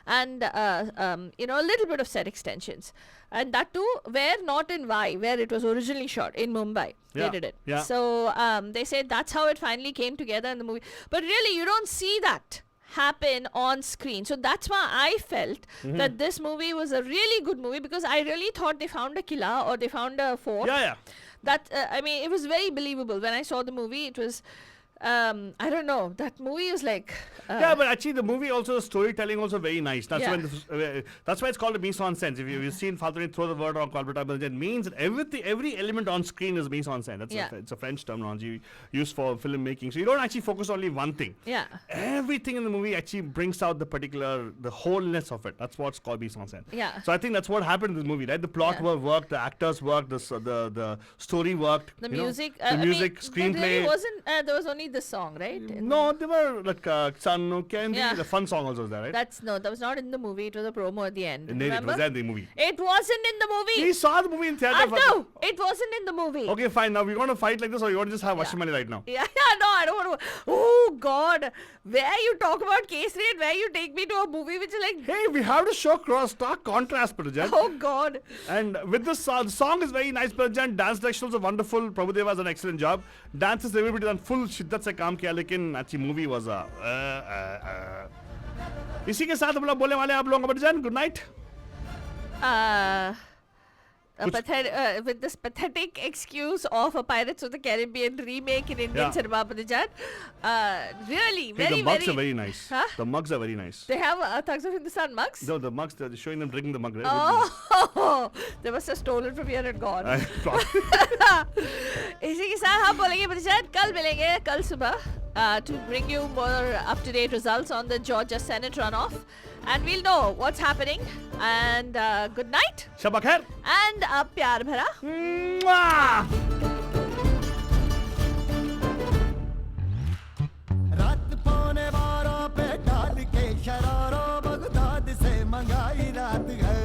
and a little bit of set extensions, and that too where not in Vai, where it was originally shot in Mumbai. They did it. So they said that's how it finally came together in the movie. But really, you don't see that happen on screen. So that's why I felt that this movie was a really good movie, because I really thought they found a killa or they found a fort. That I mean, it was very believable. When I saw the movie, it was I don't know, that movie is like but actually the movie also, the storytelling also very nice. That's when that's why it's called a mise en scène. If you've seen Faltani throw the word on Kolkata, it means that every element on screen is mise en scène. It's a French terminology used for filmmaking. So you don't actually focus only one thing. Everything in the movie actually brings out the wholeness of it. That's what's called mise en scène. So I think that's what happened in this movie, right? The plot worked, the actors worked, the story worked, the music, screenplay. There really wasn't. There was only this song, right? No, there were like Sanno Candy, the fun song also was there, right? That was not in the movie. It was a promo at the end. It was in the movie. It wasn't in the movie. We saw the movie in theater. No, it wasn't in the movie. Okay, fine. Now we're going to fight like this, or you want to just have Vashimani right now? No, I don't want to. Oh God, where you talk about Kesari and where you take me to a movie which is like. Hey, we have to show stark contrast, Prajan. Oh God. And with this the song is very nice, Prajan. Dance direction was wonderful. Prabhudeva has an excellent job. Dances, everybody done full shiddat se kaam kiya, lekin अच्छी movie was इसी के साथ हम लोग बोलने वाले आप लोगों को Prajan. Good night. With this pathetic excuse of a Pirates of the Caribbean remake in Indian cinema, Prajan. Really, the mugs are very nice. Huh? The mugs are very nice. They have Thugs of Hindustan mugs? No, the mugs, they're showing them drinking the mug. Right? Oh, they must have stolen from here and gone. इसी के साथ हम बोलेंगे Prajan, कल मिलेंगे, कल सुबह to bring you more up-to-date results on the Georgia Senate runoff. And we'll know what's happening. And good night. शब खैर. And प्यार भरा. रात पौने 12 पे डाल के शरारो बगदाद से मंगाई रात है,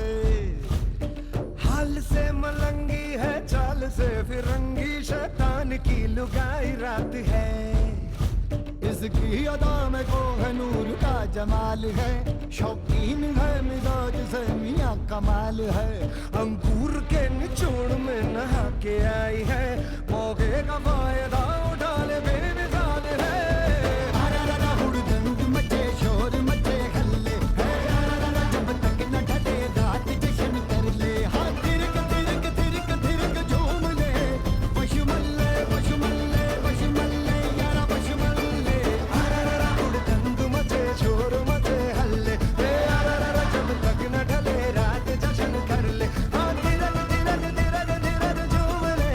हाल से मलंगी है, चाल से फिरंगी, शैतान की लुगाई रात है। इसकी अदा में कोहनूर का जमाल है, शौकीन है मिजाज से मियाँ कमाल है। अंगूर के निचोड़ में नहा के आई है, मौके का फायदा उठा ले बेमिसाल है। हुड़दंग मचे शोर मचे हल्ले है, जब तक न ढले रात जश्न कर ले। हाँ तिरक तिरक तिरक तिरक झूम ले, पशुमल्ले पशुमल्ले पशुमल्ले यारा पशुमल्ले। हुड़दंग मचे शोर मचे हल्ले, जब तक न ढले रात जश्न कर ले। हाँ तिरक तिरक तिरक तिरक झूम ले,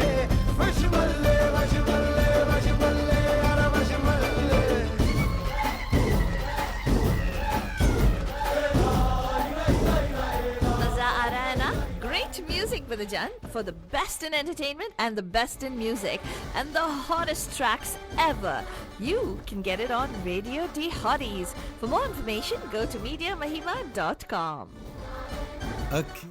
पशुमल्ले पशुमल्ले पशुमल्ले यारा पशुमल्ले। मजा आ रहा है ना? Great music with Jan for the best in entertainment and the best in music and the hottest tracks ever. You can get it on Radio D Hotties. For more information, go to MediaMahima.com. अखी